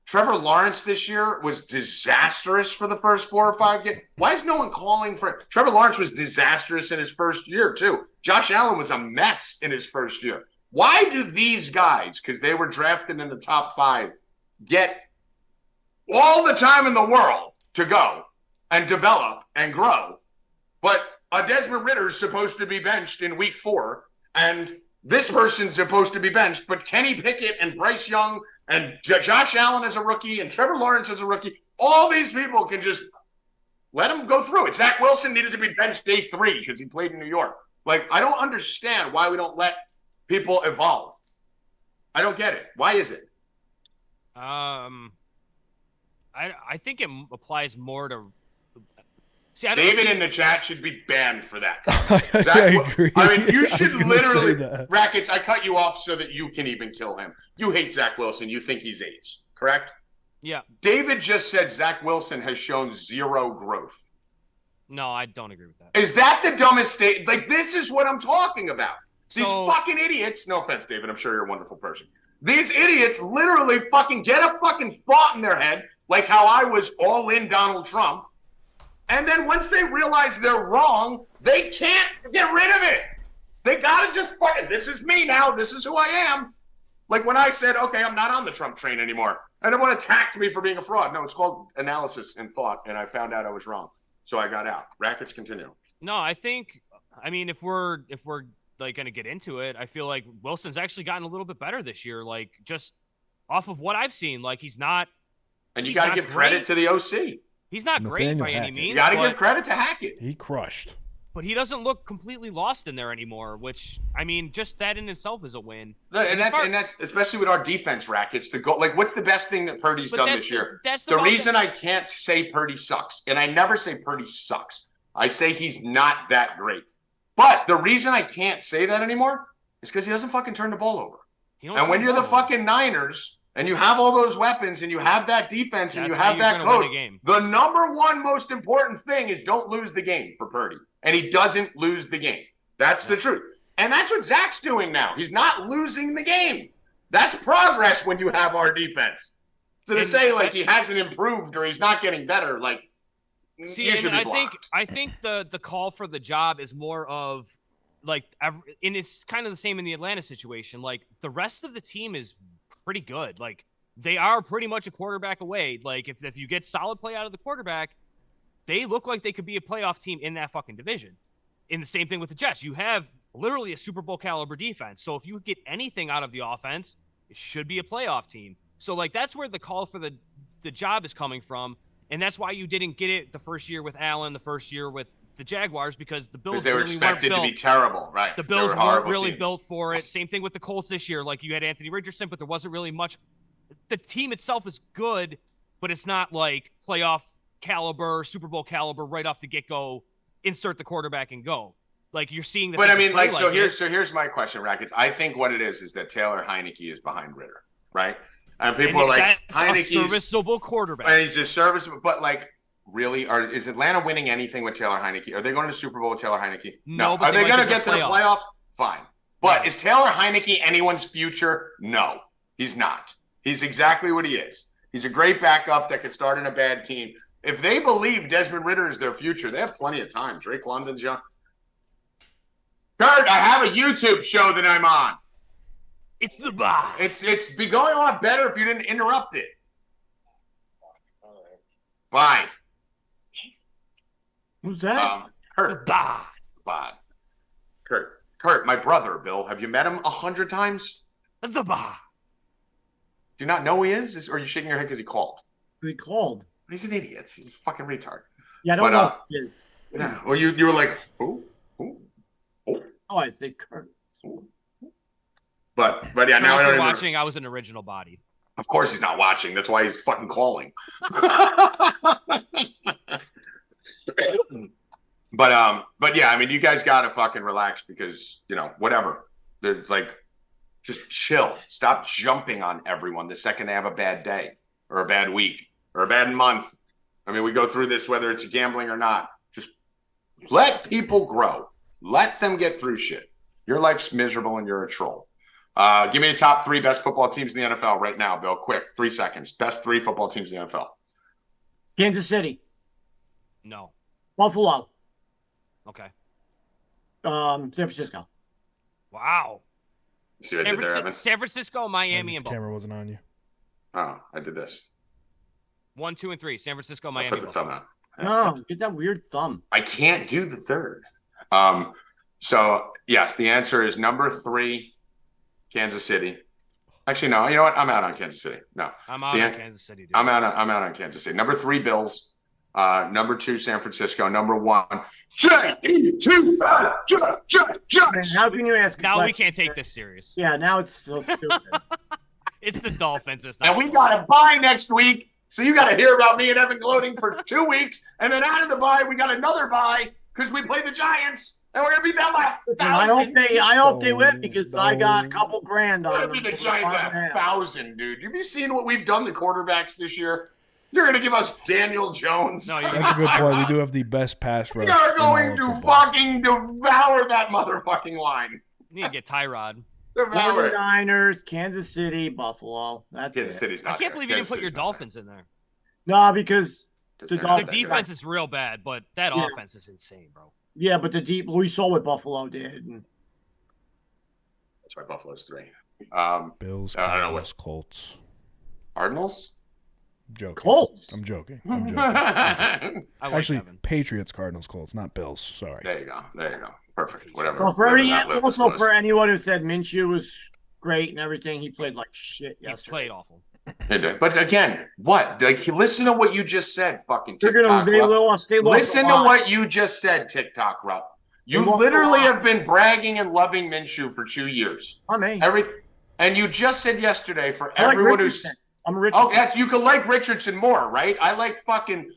Trevor Lawrence this year was disastrous for the first 4 or 5 games. Why is no one calling for – Trevor Lawrence was disastrous in his first year too. Josh Allen was a mess in his first year. Why do these guys, because they were drafted in the top 5, get all the time in the world to go and develop and grow, but Desmond Ritter's supposed to be benched in week 4, and this person's supposed to be benched, but Kenny Pickett and Bryce Young and Josh Allen as a rookie and Trevor Lawrence as a rookie, all these people can just let them go through it. Zach Wilson needed to be benched day 3 because he played in New York. Like, I don't understand why we don't let people evolve. I don't get it. Why is it? I think it applies more to. See, David in the chat should be banned for that. I agree. I mean, you should literally, Rackets, I cut you off so that you can even kill him. You hate Zach Wilson. You think he's AIDS, correct? Yeah. David just said Zach Wilson has shown 0 growth. No, I don't agree with that. Is that the dumbest state? Like, this is what I'm talking about. These fucking idiots, no offense, David, I'm sure you're a wonderful person. These idiots literally fucking get a fucking thought in their head, like how I was all in Donald Trump. And then once they realize they're wrong, they can't get rid of it. They got to just fucking, this is me now. This is who I am. Like when I said, okay, I'm not on the Trump train anymore. And everyone attacked me for being a fraud. No, it's called analysis and thought. And I found out I was wrong. So I got out. Rackets continue. No, I mean, if we're like going to get into it, I feel like Wilson's actually gotten a little bit better this year. Like just off of what I've seen, like he's not. And you got to give credit to the OC. He's not great by any means. You got to give credit to Hackett. He crushed. But he doesn't look completely lost in there anymore, which, I mean, just that in itself is a win. And that's especially with our defense, Rackets. The goal, like, what's the best thing that Purdy's done this year? That's the reason I can't say Purdy sucks, and I never say Purdy sucks. I say he's not that great. But the reason I can't say that anymore is because he doesn't fucking turn the ball over. And when you're the fucking Niners and you have all those weapons and you have that defense and you have that coach, the number one most important thing is don't lose the game for Purdy. And he doesn't lose the game. That's the truth. And that's what Zach's doing now. He's not losing the game. That's progress when you have our defense. So to say like he hasn't improved or he's not getting better, like you should be blocked. I think the call for the job is more of like, and it's kind of the same in the Atlanta situation. Like the rest of the team is pretty good. Like they are pretty much a quarterback away. Like if you get solid play out of the quarterback, they look like they could be a playoff team in that fucking division. In the same thing with the Jets. You have literally a Super Bowl caliber defense. So if you get anything out of the offense, it should be a playoff team. So like that's where the call for the job is coming from. And that's why you didn't get it the first year with Allen, the first year with the Jaguars, because the Bills they were really expected to be terrible, right? The Bills weren't really built for it. Same thing with the Colts this year. Like you had Anthony Richardson, but there wasn't really much. The team itself is good, but it's not like playoff caliber, Super Bowl caliber right off the get-go, insert the quarterback and go. Like you're seeing the. But I mean, like, so here's my question, Rackets. I think what it is that Taylor Heineke is behind Ritter, right? And people are like, Heineke's a serviceable quarterback. And he's just serviceable, but like, really, is Atlanta winning anything with Taylor Heineke? Are they going to the Super Bowl with Taylor Heineke? No. Are they going to get to the playoff? Fine. But is Taylor Heineke anyone's future? No, he's not. He's exactly what he is. He's a great backup that could start in a bad team. If they believe Desmond Ritter is their future, they have plenty of time. Drake London's young. Kurt, I have a YouTube show that I'm on. It's the bar. It's be going a lot better if you didn't interrupt it. Bye. Who's that? Kurt. The bar. Bye. Kurt, my brother, Bill. Have you met him 100 times? The bar. Do you not know who he is? Or are you shaking your head because he called? He called. He's an idiot. He's a fucking retard. Yeah, I don't know who he is. Yeah. Well, you were like, who? Oh, I say Kurt. But yeah, now I don't watching. I was an original body. Of course he's not watching. That's why he's fucking calling. But yeah, I mean, you guys gotta fucking relax because whatever. They're like, just chill. Stop jumping on everyone the second they have a bad day or a bad week or a bad month. I mean, we go through this whether it's gambling or not. Just let people grow. Let them get through shit. Your life's miserable and you're a troll. Give me the top 3 best football teams in the NFL right now, Bill. Quick, 3 seconds. Best 3 football teams in the NFL. Kansas City. No. Buffalo. Okay. San Francisco. Wow. See what I did there, Evan? San Francisco, Miami, and Buffalo. Camera wasn't on you. Oh, I did this. 1, 2, and 3. San Francisco, Miami, Put the Buffalo. thumb out. No, get that weird thumb. I can't do the third. So yes, the answer is number 3, Kansas City. Actually, no. You know what? I'm out on Kansas City. No, I'm out on Kansas City. Dude. I'm out on Kansas City. Number 3, Bills. Number 2, San Francisco. Number 1, How can you ask? Now we can't take this serious. Yeah, now it's so stupid. It's the Dolphins. It's and we got a bye next week, so you got to hear about me and Evan gloating for 2 weeks, and then out of the bye, we got another bye because we play the Giants, and we're gonna beat them last 1,000. I hope they win because I got a couple grand on We're them. gonna beat the Giants by 1,000, dude. Have you seen what we've done to quarterbacks this year? You're gonna give us Daniel Jones. No, that's a good point. We do have the best pass rush. We are going to fucking devour that motherfucking line. You need to get Tyrod. 49ers, Kansas City, Buffalo. That's Kansas City's not I can't believe you didn't put your Dolphins in there. No, because the defense is real bad, but that offense is insane, bro. Yeah, but we saw what Buffalo did. That's why Buffalo's 3. Bills, Cardinals, Colts. Cardinals? I'm joking. Colts. I'm joking. Actually, Patriots, Cardinals, Colts, not Bills. Sorry. There you go. Perfect. Whatever. Well, for anyone who said Minshew was great and everything, he played like shit yesterday. He played awful. He did. But again, what? Like, listen to what you just said, fucking TikTok. Listen to what you just said, TikTok, Rupp. You literally have been bragging and loving Minshew for 2 years. I mean, and you just said yesterday for I everyone like who's. I'm a Richardson. Oh, you can like Richardson more, right? I like fucking,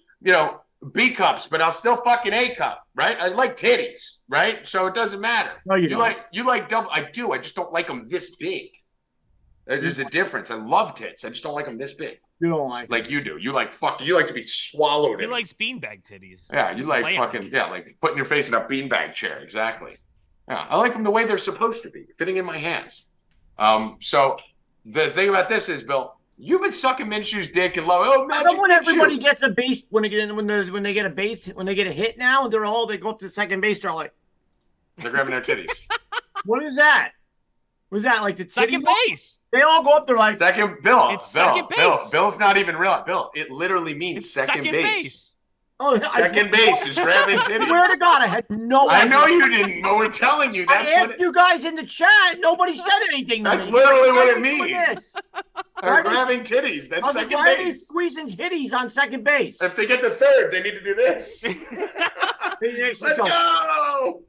B cups, but I'll still fucking A cup, right? I like titties, right? So it doesn't matter. No, you don't. You like double. I do. I just don't like them this big. There's a difference. I love tits. I just don't like them this big. You don't like you do. You like You like to be swallowed. He likes beanbag titties. Yeah, you like fucking like putting your face in a beanbag chair. Exactly. Yeah, I like them the way they're supposed to be, fitting in my hands. So the thing about this is, Bill, you've been sucking Minshew's dick and love. Oh, I don't want everybody gets a base when they get a hit now. They go up to second base. They're like, they're grabbing their titties. What is that? Was that like the second base? They all go up there like second. Bill, it's second base. Bill's not even real. Bill, it literally means second base. Oh, second base is grabbing titties. I swear to God, I had no idea. I know you didn't, but we're telling you. That's I asked you guys in the chat. Nobody said anything. That's literally what it means. They're grabbing titties. That's second base. Why are they squeezing titties on second base? If they get to third, they need to do this. Let's go.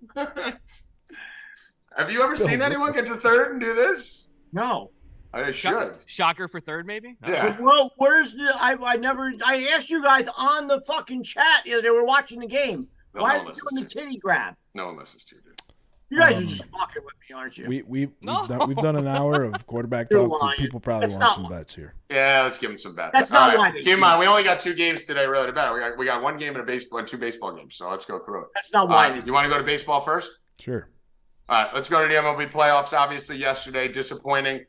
Have you ever seen anyone get to third and do this? No. I should. Shocker for third, maybe? Yeah. Well, where's the? I asked you guys on the fucking chat. They were watching the game. Why are you doing the titty grab? No one listens to you, dude. You guys are just fucking with me, aren't you? We've done an hour of quarterback You're talk. lying. People probably That's want not some why. bets here. Yeah, let's give him some bets. That's not why. Keep in mind, we only got 2 games today, really, to bet. We got 1 game and 2 baseball games, so let's go through it. That's not why. You want to go to baseball first? Sure. All right, let's go to the MLB playoffs. Obviously, yesterday, disappointing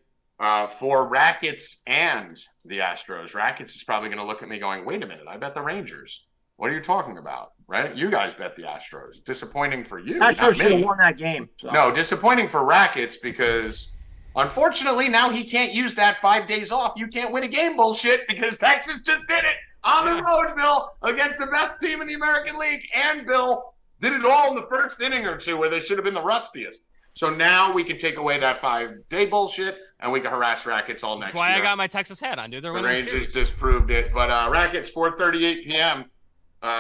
for Rackets and the Astros. Rackets is probably going to look at me going, wait a minute, I bet the Rangers. What are you talking about? Right? You guys bet the Astros. Disappointing for you. Astros should have won that game. So. No, disappointing for Rackets because unfortunately now he can't use that 5 days off. You can't win a game bullshit because Texas just did it on the road, Bill, against the best team in the American League. And Bill did it all in the first inning or 2 where they should have been the rustiest. So now we can take away that 5-day bullshit and we can harass Rackets all next year. That's why I got my Texas hat on, dude. They're the winning Rangers disproved it. But Rackets, 4:38 p.m.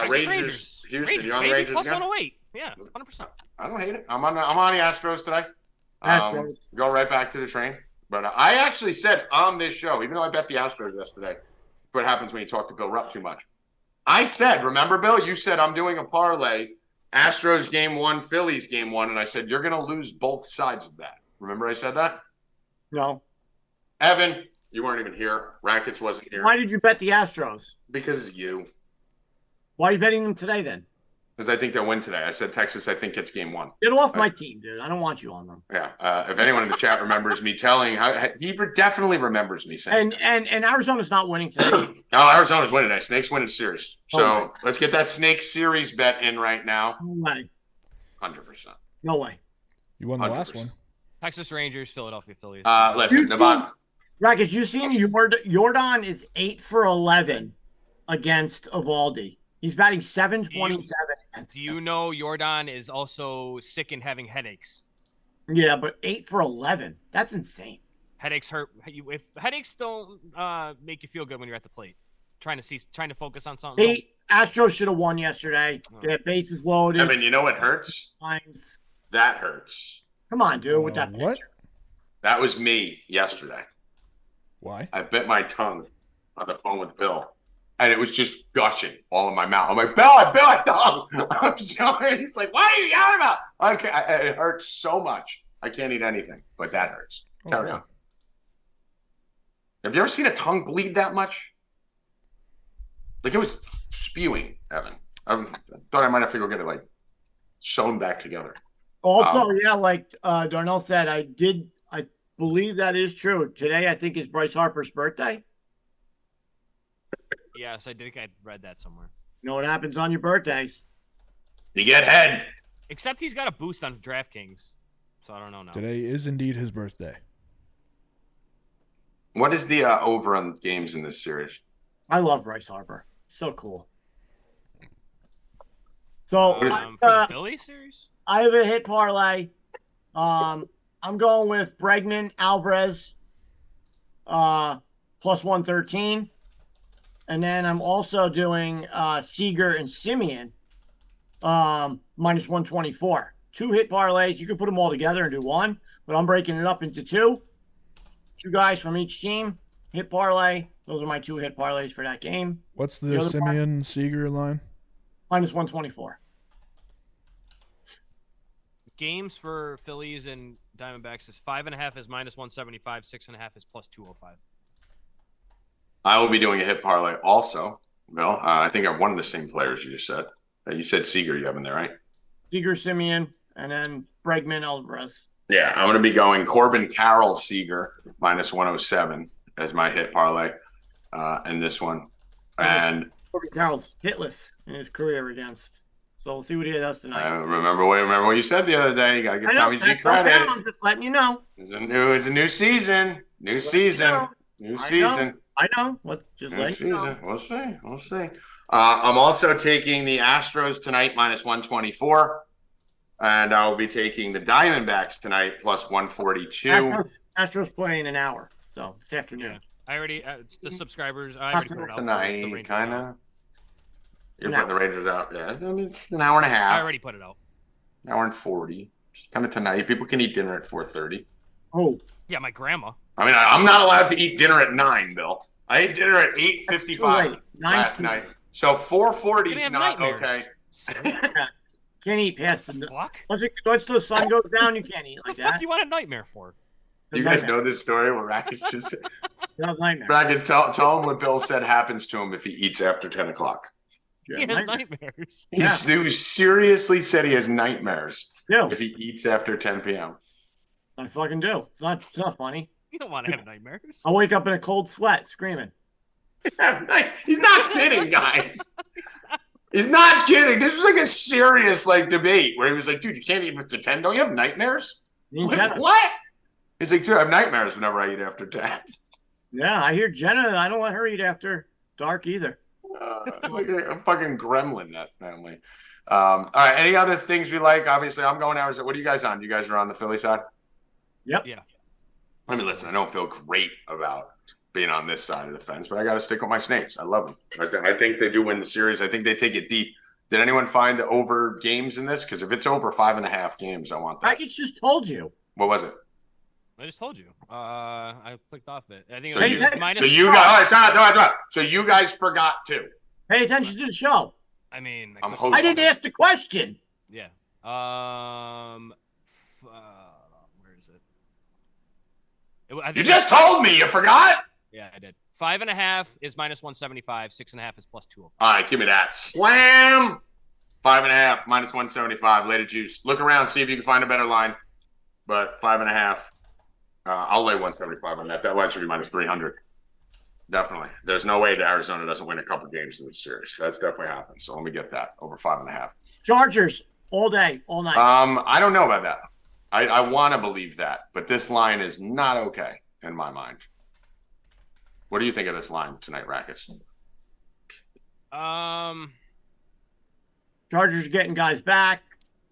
Rangers, Houston. You on the Rangers plus again? 108. Yeah, 100%. I don't hate it. I'm on the Astros today. Astros. Go right back to the train. But I actually said on this show, even though I bet the Astros yesterday, what happens when you talk to Bill Rupp too much. I said, remember, Bill, you said I'm doing a parlay, Astros game 1, Phillies game 1, and I said you're going to lose both sides of that. Remember I said that? No. Evan, you weren't even here. Rackets wasn't here. Why did you bet the Astros? Because of you. Why are you betting them today then? Because I think they'll win today. I said Texas, I think it's game 1. Get off my team, dude. I don't want you on them. Yeah. If anyone in the chat remembers me telling, he definitely remembers me saying And Arizona's not winning today. No, Arizona's winning today. Snakes winning series. So Oh, let's get that Snake series bet in right now. No way. 100%. No way. You won the 100%. last one. Texas Rangers, Philadelphia Phillies. Listen, Nevada. Rackets, you seen Jordan is 8 for 11 against Evaldi. He's batting .727. Do you know Jordan is also sick and having headaches? Yeah, but 8 for 11. That's insane. Headaches hurt. If headaches don't make you feel good when you're at the plate, trying to focus on something. Astros should have won yesterday. They had bases loaded. I mean, you know what hurts? Times. That hurts. Come on, dude, with that What? picture. That was me yesterday. Why? I bit my tongue on the phone with Bill. And it was just gushing all in my mouth. I'm like, Bill, I bit my tongue. I'm sorry. He's like, what are you yelling about? It hurts so much. I can't eat anything, but that hurts. Carry on. Have you ever seen a tongue bleed that much? Like it was spewing, Evan. I thought I might have to go get it like sewn back together. Also, yeah, like Darnell said, I believe that is true. Today, I think, is Bryce Harper's birthday. Yes, I think I read that somewhere. You know what happens on your birthdays? You get head. Except he's got a boost on DraftKings, so I don't know now. Today is indeed his birthday. What is the over on games in this series? I love Bryce Harper. So cool. So For the Philly series? I have a hit parlay. I'm going with Bregman, Alvarez, plus 113. And then I'm also doing Seager and Simeon, minus 124. 2 hit parlays. You can put them all together and do one, but I'm breaking it up into 2. 2 guys from each team. Hit parlay. Those are my 2 hit parlays for that game. What's the Simeon Seager line? Minus 124. Games for Phillies and Diamondbacks is 5.5 is minus 175, 6.5 is plus 205. I will be doing a hit parlay also. Well, I think I'm one of the same players you just said. You said Seager you have in there, right? Seager, Simeon, and then Bregman, Alvarez. Yeah, I'm going to be going Corbin Carroll Seager minus 107 as my hit parlay in this one. And Corbin Carroll's hitless in his career against. So we'll see what he does tonight. remember what you said the other day. You got to give Tommy G credit. I'm just letting you know. It's a new season. New season. I know. Just let you know. We'll see. I'm also taking the Astros tonight minus 124. And I'll be taking the Diamondbacks tonight plus 142. Astros play in an hour, so this afternoon. Yeah. I already the subscribers. I already put it out. Tonight, kind of. You're putting the Rangers out. Yeah, it's an hour and a half. I already put it out. An hour and 40. Kind of tonight. People can eat dinner at 4:30. Oh. Yeah, my grandma. I mean, I'm not allowed to eat dinner at 9, Bill. I ate dinner at 8:55 last night. So 4:40 is not okay. Can't eat past the fuck. Once the sun goes down, you can't eat like What the fuck that. do you want a nightmare for? You guys know this story where Rackets just nightmare. Rackets tell him what Bill said happens to him if he eats after 10 o'clock. He has nightmares. He seriously said he has nightmares if he eats after 10 p.m. I fucking do. It's not funny. You don't want to have nightmares. I'll wake up in a cold sweat screaming. He's not kidding, guys. He's not kidding. This was like a serious debate where he was like, dude, you can't eat after 10. Don't you have nightmares? Like, what? He's like, dude, I have nightmares whenever I eat after 10. Yeah, I hear Jenna. I don't let her eat after dark either. Like a fucking gremlin, that family. All right, any other things we like? Obviously, I'm going Arizona. What are you guys on? You guys are on the Philly side? Yep. Yeah. I mean, listen, I don't feel great about being on this side of the fence, but I got to stick with my Snakes. I love them. I think they do win the series. I think they take it deep. Did anyone find the over games in this? Because if it's over 5.5 games, I want that. I just told you. What was it? I just told you. I clicked off it. I think So it was you, so you guys, all right, time. So you guys forgot too. Pay attention to the show. I mean, I'm hosting. I didn't ask the question. Yeah. Where is it? You just told me. You forgot. Yeah, I did. 5.5 is -175. 6.5 is +2. All right, give me that. Slam. 5.5 -175. Later juice. Look around, see if you can find a better line. But 5.5. I'll lay 175 on that. That line should be -300. Definitely. There's no way that Arizona doesn't win a couple games in this series. That's definitely happened. So let me get that over 5.5. Chargers all day, all night. I don't know about that. I want to believe that, but this line is not okay in my mind. What do you think of this line tonight, Rackets? Chargers getting guys back.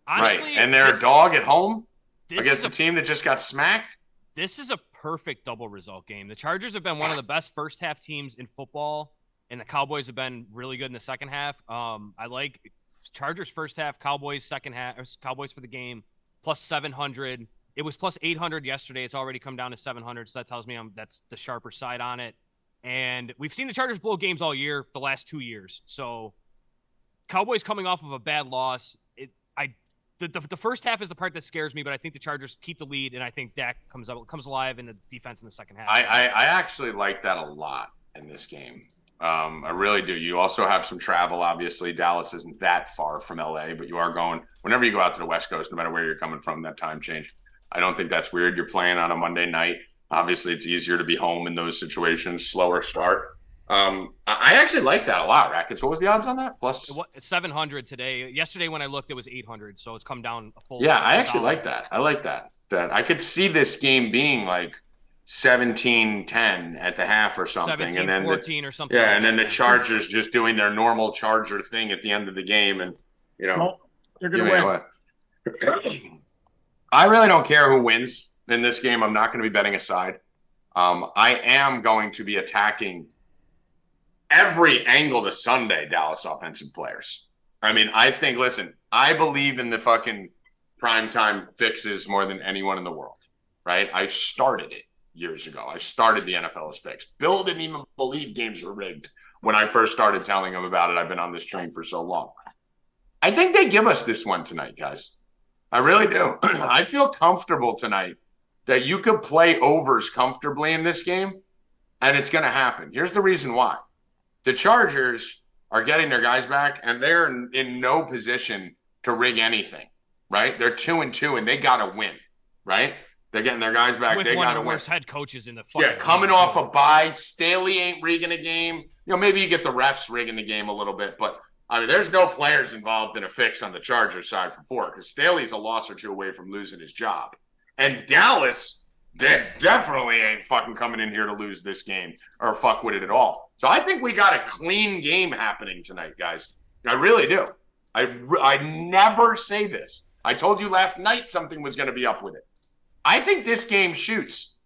Honestly, right, and they're a dog at home against a team that just got smacked. This is a perfect double result game. The Chargers have been one of the best first half teams in football, and the Cowboys have been really good in the second half. I like Chargers first half, Cowboys second half, Cowboys for the game, +700. It was +800 yesterday. It's already come down to 700, so that tells me that's the sharper side on it. And we've seen the Chargers blow games all year, the last 2 years. So Cowboys coming off of a bad loss. The first half is the part that scares me, but I think the Chargers keep the lead, and I think Dak comes alive in the defense in the second half. I actually like that a lot in this game. I really do. You also have some travel, obviously. Dallas isn't that far from LA, but you are going – whenever you go out to the West Coast, no matter where you're coming from, that time change. I don't think that's weird. You're playing on a Monday night. Obviously, it's easier to be home in those situations, slower start. I actually like that a lot, Rackets. What was the odds on that? Plus 700 today. Yesterday when I looked, it was 800, so it's come down a full. Yeah, I actually like that. I like that. That I could see this game being like 17-10 at the half or something, and then 14 or something. Yeah, and then the Chargers just doing their normal Charger thing at the end of the game, and they're gonna win. I really don't care who wins in this game. I'm not going to be betting a side. I am going to be attacking every angle to Sunday Dallas offensive players. I mean, I believe in the fucking primetime fixes more than anyone in the world, right? I started it years ago. I started the NFL as fixed. Bill didn't even believe games were rigged when I first started telling him about it. I've been on this train for so long. I think they give us this one tonight, guys. I really do. I feel comfortable tonight that you could play overs comfortably in this game, and it's going to happen. Here's the reason why. The Chargers are getting their guys back, and they're in no position to rig anything, right? They're 2-2, and they got to win, right? They're getting their guys back. With they one got to of the win. worst head coaches in the fucking Yeah, coming league. off a bye. Staley ain't rigging a game. Maybe you get the refs rigging the game a little bit, but I mean, there's no players involved in a fix on the Chargers side for 4 because Staley's a loss or 2 away from losing his job. And Dallas, they definitely ain't fucking coming in here to lose this game or fuck with it at all. So I think we got a clean game happening tonight, guys. I really do. I never say this. I told you last night something was going to be up with it. I think this game shoots.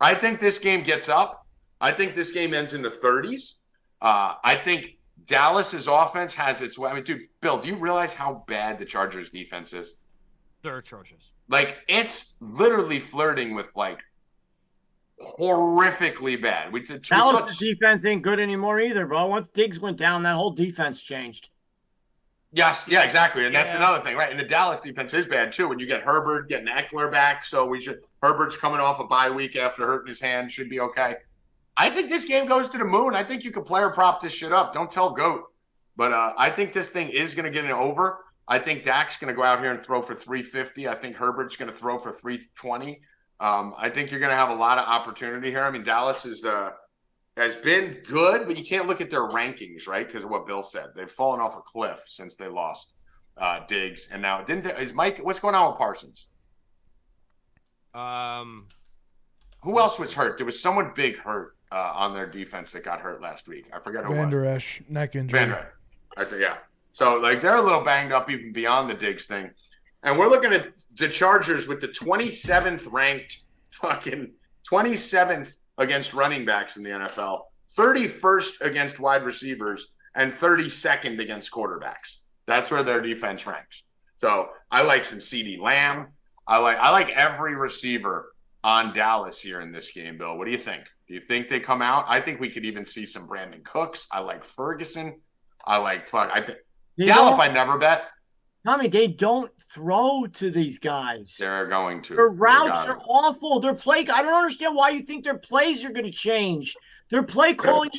I think this game gets up. I think this game ends in the 30s. I think Dallas's offense has its way. I mean, dude, Bill, do you realize how bad the Chargers defense is? They're atrocious. Like, it's literally flirting with, like, horrifically bad. Dallas' defense ain't good anymore either, bro. Once Diggs went down, that whole defense changed. Yes, yeah, exactly. And that's another thing, right? And the Dallas defense is bad too. When you get Herbert, getting Eckler back, so Herbert's coming off a bye week after hurting his hand, should be okay. I think this game goes to the moon. I think you could player prop this shit up. Don't tell GOAT. But I think this thing is going to get an over. I think Dak's going to go out here and throw for 350. I think Herbert's going to throw for 320. I think you're going to have a lot of opportunity here. I mean, Dallas has been good, but you can't look at their rankings, right? Because of what Bill said. They've fallen off a cliff since they lost Diggs. And now, is Mike, what's going on with Parsons? Who else was hurt? There was someone big hurt on their defense that got hurt last week. I forget who it was. Van Der Esch, neck injury. Van Der Esch. I think, yeah. So, like, they're a little banged up even beyond the Diggs thing. And we're looking at the Chargers with the 27th ranked fucking 27th against running backs in the NFL, 31st against wide receivers, and 32nd against quarterbacks. That's where their defense ranks. So I like some CeeDee Lamb. I like every receiver on Dallas here in this game, Bill. What do you think? Do you think they come out? I think we could even see some Brandon Cooks. I like Ferguson. Gallup I never bet. Tommy, they don't throw to these guys. They're going to. Their routes are awful. Their play. I don't understand why you think their plays are going to change. Their play calling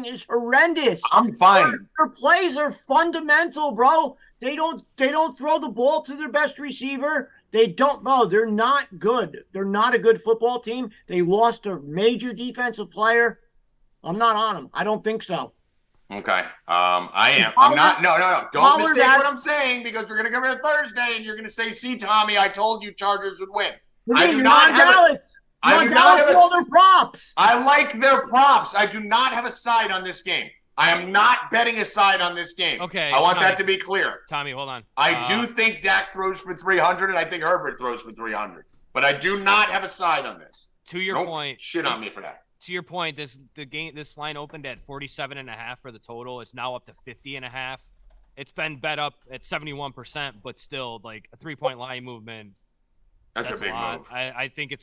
is horrendous. I'm fine. Their plays are fundamental, bro. They don't throw the ball to their best receiver. They don't. No, they're not good. They're not a good football team. They lost a major defensive player. I'm not on them. I don't think so. Okay. I am. I'm not. No. Don't mistake what I'm saying, because we're going to come here Thursday and you're going to say, see, Tommy, I told you Chargers would win. I do not have Dallas. I do not have their props. I like their props. I do not have a side on this game. I am not betting a side on this game. Okay. I want that to be clear. Tommy, hold on. I do think Dak throws for 300, and I think Herbert throws for 300. But I do not have a side on this. To your point. Shit on me for that. To your point, this line opened at 47.5 for the total. It's now up to 50.5. It's been bet up at 71%, but still, like, a 3-point line movement. That's a big move. I think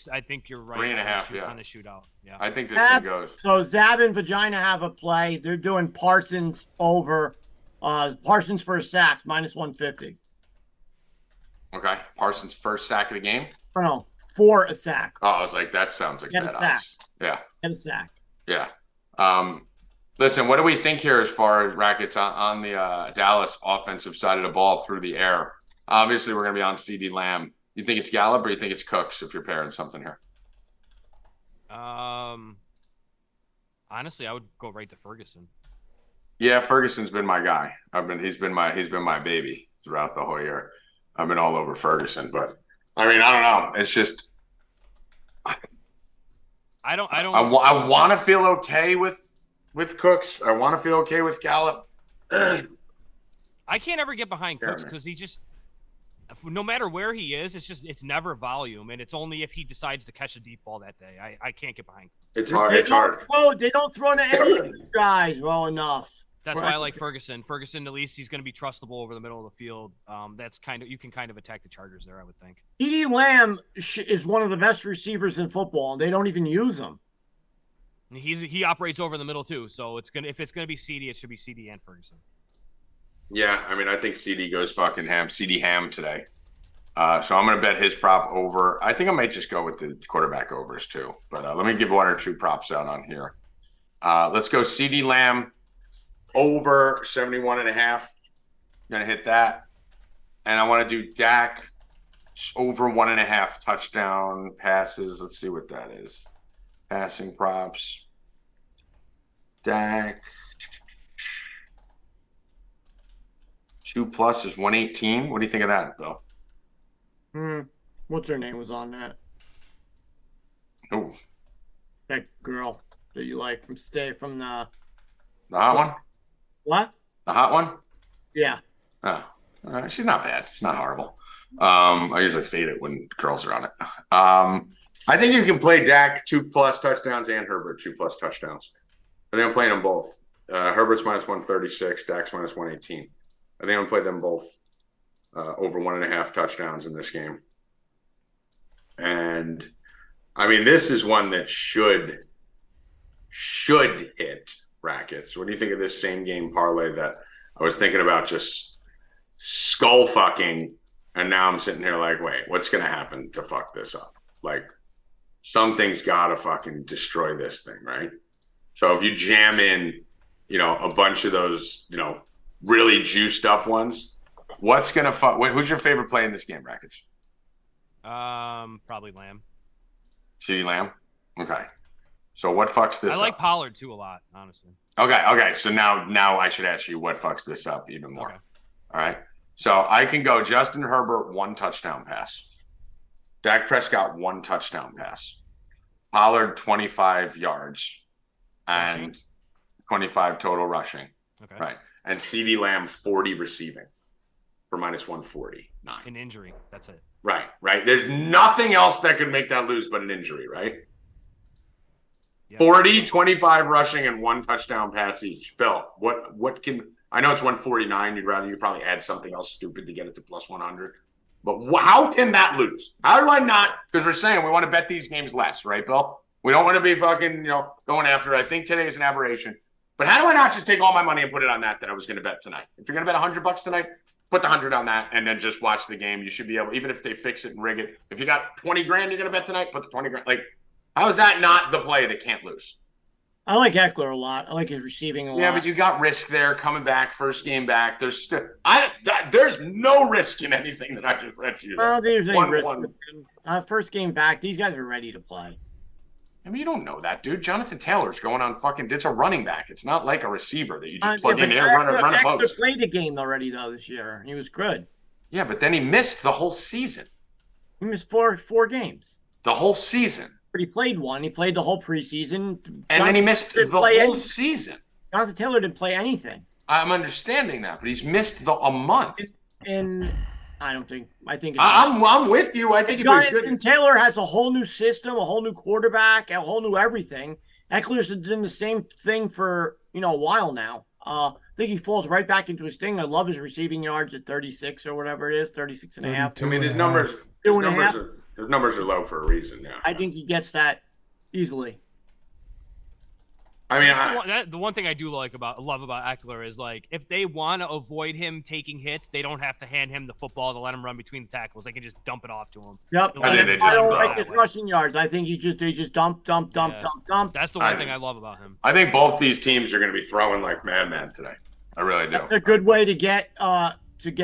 you're right. 3.5, on the shootout. Yeah. I think this thing goes. So Zab and Vagina have a play. They're doing Parsons over. Parsons for a sack, -150. Okay. Parsons' first sack of the game? No, for a sack. Oh, I was like, that sounds like bad odds. Yeah. Get a sack. Yeah. Listen, what do we think here as far as Rackets on the Dallas offensive side of the ball through the air? Obviously, we're going to be on CeeDee Lamb. You think it's Gallup or you think it's Cooks if you're pairing something here? Honestly, I would go right to Ferguson. Yeah, Ferguson's been my guy. He's been my baby throughout the whole year. I've been all over Ferguson, but I mean, I don't know. It's just I want to feel okay with Cooks. I want to feel okay with Gallup. I can't ever get behind Cooks because he just, no matter where he is, it's never volume, and it's only if he decides to catch a deep ball that day. I can't get behind Cooks. It's hard. They don't throw to any of these guys well enough. That's why I like Ferguson. Ferguson, at least he's going to be trustable over the middle of the field. You can kind of attack the Chargers there, I would think. CeeDee Lamb is one of the best receivers in football, and they don't even use him. He operates over the middle too, so if it's gonna be CeeDee, it should be CeeDee and Ferguson. Yeah, I mean, I think CeeDee goes fucking ham. CeeDee ham today. So I'm gonna bet his prop over. I think I might just go with the quarterback overs too. But let me give one or two props out on here. Let's go CeeDee Lamb over 71.5. Gonna hit that, and I want to do Dak over 1.5 touchdown passes. Let's see what that is. Passing props. Dak. 2+ is 118. What do you think of that, Bill? What's her name was on that? Oh. That girl that you like from the hot one? What? The hot one? Yeah. Oh. She's not bad. She's not horrible. I usually fade it when girls are on it. I think you can play Dak 2+ touchdowns and Herbert 2+ touchdowns. I think I'm playing them both. Herbert's -136, Dak's -118. I think I'm gonna play them both over 1.5 touchdowns in this game. And I mean, this is one that should hit Rackets. What do you think of this same game parlay that I was thinking about just skull fucking, and now I'm sitting here like, wait, what's gonna happen to fuck this up? Like, something's gotta fucking destroy this thing, right? So if you jam in, a bunch of those, really juiced up ones, what's gonna fuck? Who's your favorite play in this game, Rackets? Probably Lamb. CeeDee Lamb. Okay. So what fucks this up? I like Pollard too a lot, honestly. Okay. So now I should ask you what fucks this up even more. Okay. All right. So I can go Justin Herbert 1 touchdown pass. Dak Prescott 1 touchdown pass. Pollard 25 yards and 25 total rushing. Okay. Right. And CeeDee Lamb 40 receiving for -149. An injury. That's it. Right. There's nothing else that could make that lose but an injury, right? Yep. 40, 25 rushing, and 1 touchdown pass each. Bill, what can – I know it's 149. You probably add something else stupid to get it to +100. But how can that lose? How do I not – because we're saying we want to bet these games less, right, Bill? We don't want to be fucking, going after it. I think today is an aberration. But how do I not just take all my money and put it on that I was going to bet tonight? If you're going to bet $100 tonight, put the 100 on that and then just watch the game. You should be able – even if they fix it and rig it. If you got 20 grand you're going to bet tonight, put the 20 grand. Like, how is that not the play that can't lose? I like Eckler a lot. I like his receiving a lot. Yeah, but you got risk there coming back, first game back. There's still there's no risk in anything that I just read to you. Well, there's any risk with him. First game back, these guys are ready to play. I mean, you don't know that, dude. Jonathan Taylor's going on fucking – it's a running back. It's not like a receiver that you just plug in here, run a post. He played a game already, though, this year. He was good. Yeah, but then he missed the whole season. He missed four games. The whole season. But he played one. He played the whole preseason. And then he missed the whole season. Jonathan Taylor didn't play anything. I'm understanding that, but he's missed a month. And I don't think – I think – I'm with you. I think Jonathan Taylor has a whole new system, a whole new quarterback, a whole new everything. Eckler's doing the same thing for, a while now. I think he falls right back into his thing. I love his receiving yards at 36 or whatever it is, 36 and a half. I mean, his numbers are low for a reason. Yeah, I think he gets that easily. I mean, the one thing I do love about Eckler is, like, if they want to avoid him taking hits, they don't have to hand him the football to let him run between the tackles. They can just dump it off to him. Yep. I don't like his rushing yards. I think they just dump. That's the one thing I love about him. I think both these teams are going to be throwing like madman today. I really do. That's a good way to get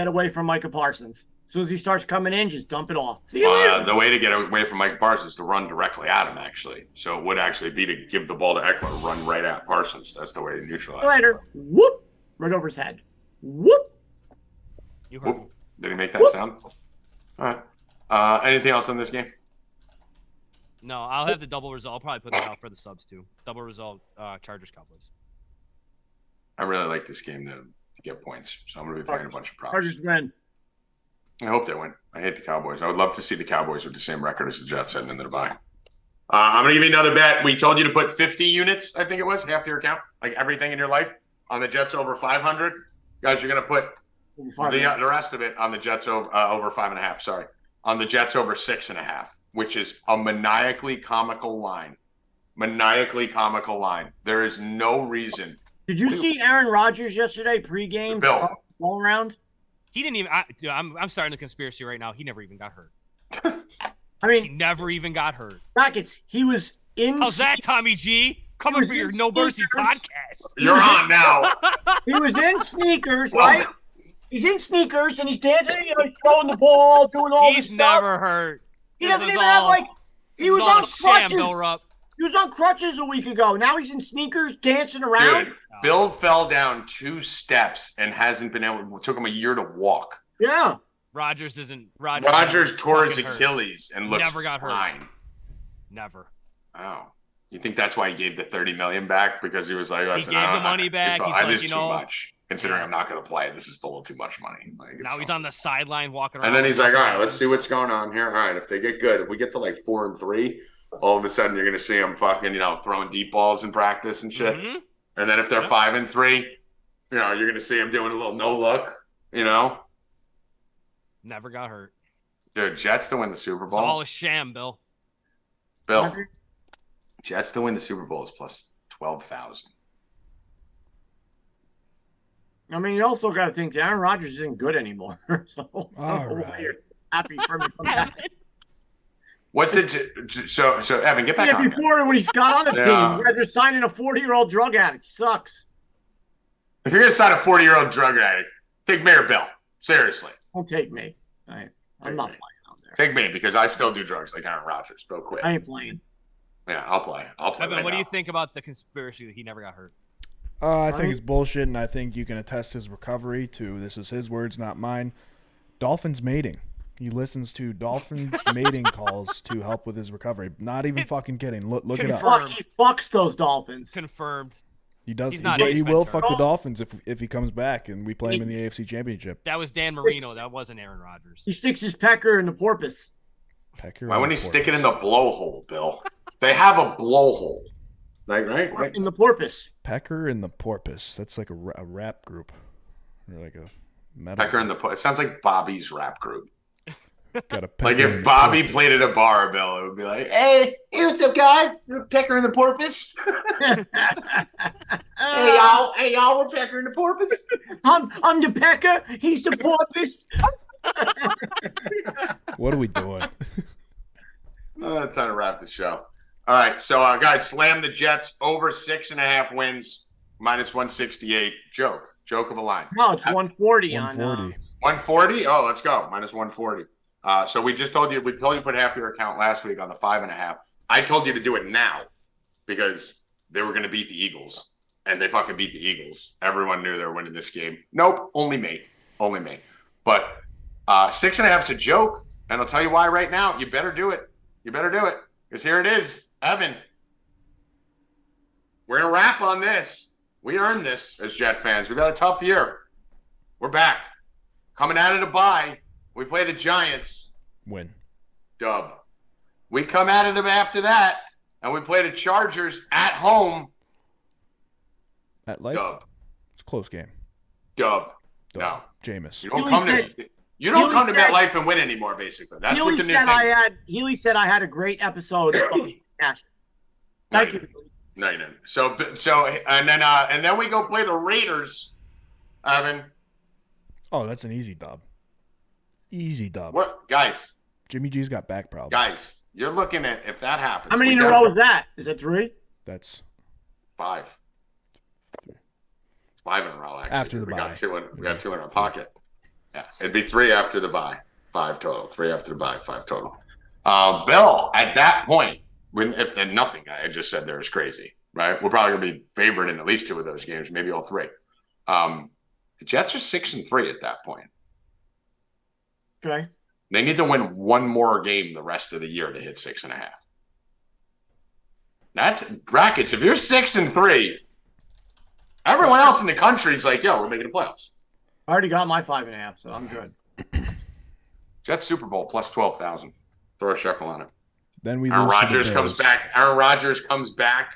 away from Micah Parsons. As soon as he starts coming in, just dump it off. See you later. The way to get away from Micah Parsons is to run directly at him, actually. So it would actually be to give the ball to Eckler, run right at Parsons. That's the way to neutralize him. Whoop! Right over his head. Whoop! You heard Whoop. Did he make that sound? All right. Anything else in this game? No, I'll have the double result. I'll probably put that out for the subs, too. Double result, Chargers, Cowboys. I really like this game to get points, so I'm going to be playing a bunch of props. Chargers win. I hope they win. I hate the Cowboys. I would love to see the Cowboys with the same record as the Jets heading into the bye. I'm going to give you another bet. We told you to put 50 units, I think it was, half your account, like everything in your life, on the Jets over 500. Guys, you're going to put the rest of it on the Jets over 5.5, sorry. On the Jets over 6.5, which is a maniacally comical line. There is no reason. Did you see Aaron Rodgers yesterday pregame? Bill. All around? He didn't even. I'm starting the conspiracy right now. He never even got hurt. I mean, he never even got hurt. Rackets. He was in. How's that, Tommy G? Coming for your No Mercy podcast. You're on now. He was in sneakers, right? He's in sneakers and he's dancing. He's throwing the ball, doing all this stuff. He's never hurt. He doesn't even have He was on crutches. Rupp. He was on crutches a week ago. Now he's in sneakers, dancing around. Dude, Bill fell down 2 steps and hasn't been able. It took him a year to walk. Yeah. Rodgers tore his Achilles and looks never got fine. Hurt. Never. Oh, you think that's why he gave the $30 million back, because he was like, "Listen, he gave the money back. He's like, too much. Considering I'm not going to play, this is still a little too much money." Now he's on the sideline walking around. And then he's like, "All right, let's see what's going on here. All right, if they get good, if we get to like 4-3, all of a sudden you're going to see him fucking, throwing deep balls in practice and shit. Mm-hmm. And then if they're 5-3, you're going to see him doing a little no look. Never got hurt. Dude, Jets to win the Super Bowl. It's all a sham, Bill. Jets to win the Super Bowl is plus 12,000. I mean, you also got to think Aaron Rodgers isn't good anymore. So, All right. you're happy for me to come back. What's it? So Evan, get back on. Before when he's got on the team, you guys are signing a 40-year-old drug addict. Sucks. If you're gonna sign a 40-year-old drug addict, take Mayor Bill. Seriously. Don't take me. I'm not playing out there. Take me because I still do drugs like Aaron Rodgers. Bill quit. I ain't playing. Yeah, I'll play. Evan, right what do now. you think about the conspiracy that he never got hurt? I think it's bullshit, and I think you can attest his recovery to, this is his words, not mine, Dolphins mating. He listens to Dolphins mating calls to help with his recovery. Not even fucking kidding. Look it up. Confirmed. He fucks those Dolphins. Confirmed. He does. He's not He Ace will Ventura. fuck the Dolphins if he comes back and we play him in the AFC Championship. That was Dan Marino. That wasn't Aaron Rodgers. He sticks his pecker in the porpoise. Pecker Why wouldn't he stick it in the blowhole, Bill? They have a blowhole. Right? In the porpoise. Pecker and the Porpoise. That's like a rap group. Or like a metal. Pecker in the it sounds like Bobby's rap group. Got a Like pecker in if the Bobby porpoise. played at a bar, Bill, it would be like, hey, what's up, guys? We're Pecker in the Porpoise. Hey y'all, we're Pecker in the Porpoise. I'm the pecker. He's the porpoise. What are we doing? It's time to wrap the show. All right, so guys, slam the Jets over 6.5 wins, -168. Joke of a line. No, it's 140 on 140. 140. Oh, let's go. -140. So we told you put half your account last week on the 5.5. I told you to do it now because they were going to beat the Eagles, and they fucking beat the Eagles. Everyone knew they were winning this game. Nope, only me. But 6.5's a joke, and I'll tell you why right now. You better do it. Because here it is, Evan. We're gonna wrap on this. We earned this as Jet fans. We got a tough year. We're back, coming out of the bye. We play the Giants. Win. Dub. We come out of them after that, and we play the Chargers at home. At life. Dub. It's a close game. Dub. Dub. No. Jameis. You don't come to MetLife and win anymore, basically. That's what the new thing. Healy said I had a great episode of Cash. Thank you. No, you didn't. So, and then we go play the Raiders, Evan. Oh, that's an easy dub. Easy dub. What, guys? Jimmy G's got back problems. Guys, you're looking at if that happens. How many in a row is that? Is that 3? That's 5. It's 5 in a row, actually. After the bye. We got 2 in our pocket. Yeah, it'd be 3 after the bye. 5 total. 3 after the bye. 5 total. Bill, at that point, if nothing I just said there is crazy, right? We're probably gonna be favored in at least 2 of those games, maybe all 3. The Jets are 6-3 at that point. Okay. They need to win 1 more game the rest of the year to hit 6.5. That's Rackets. If you're 6-3, everyone else in the country is like, yo, we're making the playoffs. I already got my 5.5, so I'm good. Jets Super Bowl plus 12,000. Throw a shekel on it. Then we Aaron lose to the Rodgers comes Bills. back. Aaron Rodgers comes back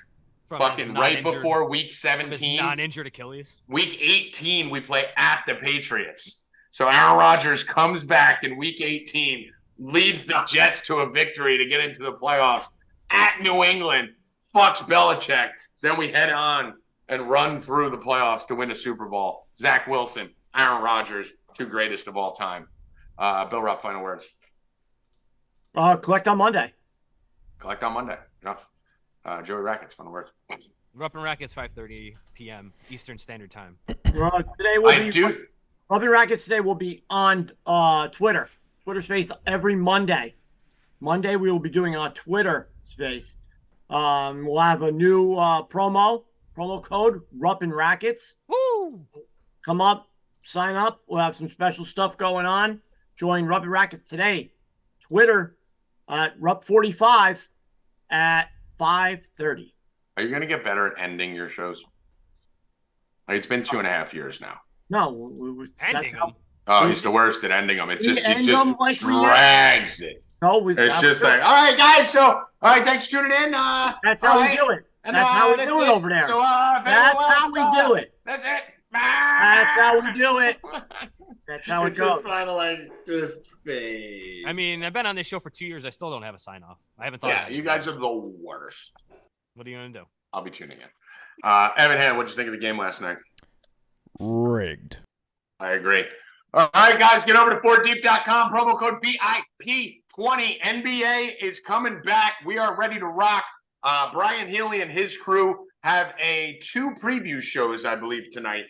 From fucking his right non-injured- before week from his 17. non-injured Achilles. Week 18, we play at the Patriots. So Aaron Rodgers comes back in week 18, leads the Jets to a victory to get into the playoffs at New England, fucks Belichick. Then we head on and run through the playoffs to win a Super Bowl. Zach Wilson, Aaron Rodgers, 2 greatest of all time. Bill Rupp, final words. Collect on Monday. Collect on Monday. Enough. Joey Rackets, final words. Rupp and Rackets, 5:30 p.m. Eastern Standard Time. Today will be Rupp and Rackets today will be on Twitter Space every Monday. Monday we will be doing a Twitter Space. We'll have a new promo code, Rupp and Rackets. Woo! Come up, sign up. We'll have some special stuff going on. Join Rupp and Rackets today. Twitter at Rupp45 at 5:30. Are you going to get better at ending your shows? Like, it's been 2.5 years now. No, Ending them. Oh, he's the worst at ending them. It just like drags it. No, It's just like, all right, guys. So, all right, thanks for tuning in. That's how we do it. And, That's how we do it over there. So, that's how we do it. That's it. That's how we do it. That's how it goes. Just kind of like just fade. I mean, I've been on this show for 2 years. I still don't have a sign off. I haven't thought. Yeah, about it. you guys are the worst. What are you gonna do? I'll be tuning in. Evan Hand, what did you think of the game last night? rigged. I agree. All right, guys, get over to 4deep.com. Promo code VIP20. NBA is coming back. We are ready to rock. Brian Healy and his crew have two preview shows, I believe, tonight,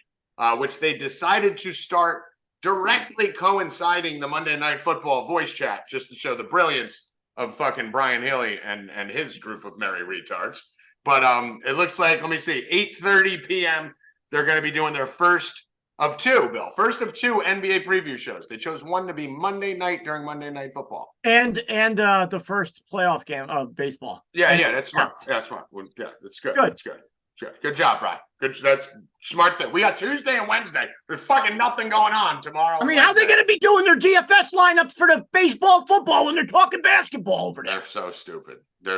which they decided to start directly coinciding the Monday Night Football voice chat, just to show the brilliance of fucking Brian Healy and his group of merry retards. But it looks like, let me see, 8:30 p.m. They're going to be doing their first of two, Bill. First of two NBA preview shows. They chose one to be Monday night during Monday Night Football. And the first playoff game of baseball. Yeah, that's smart. Yeah, that's smart. Yeah, that's good. That's good. Good job, Brian. Good. That's smart thing. We got Tuesday and Wednesday. There's fucking nothing going on tomorrow. I mean, how are they going to be doing their DFS lineups for the baseball, football when they're talking basketball over there? They're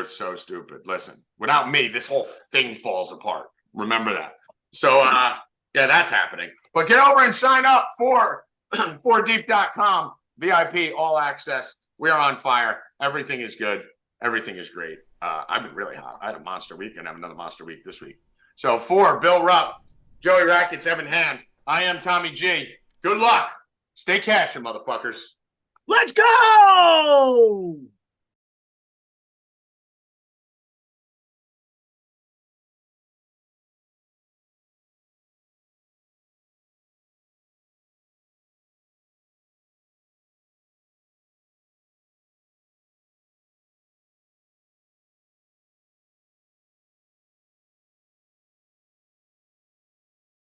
so stupid. Listen, without me, this whole thing falls apart. Remember that. So, yeah, that's happening. But get over and sign up for 4deep.com. VIP, all access. We are on fire. Everything is good. Everything is great. I've been really hot. I had a monster week and I have another monster week this week. So for Bill Rupp, Joey Rackets, Evan Hand, I am Tommy G. Good luck. Stay cashin', motherfuckers. Let's go!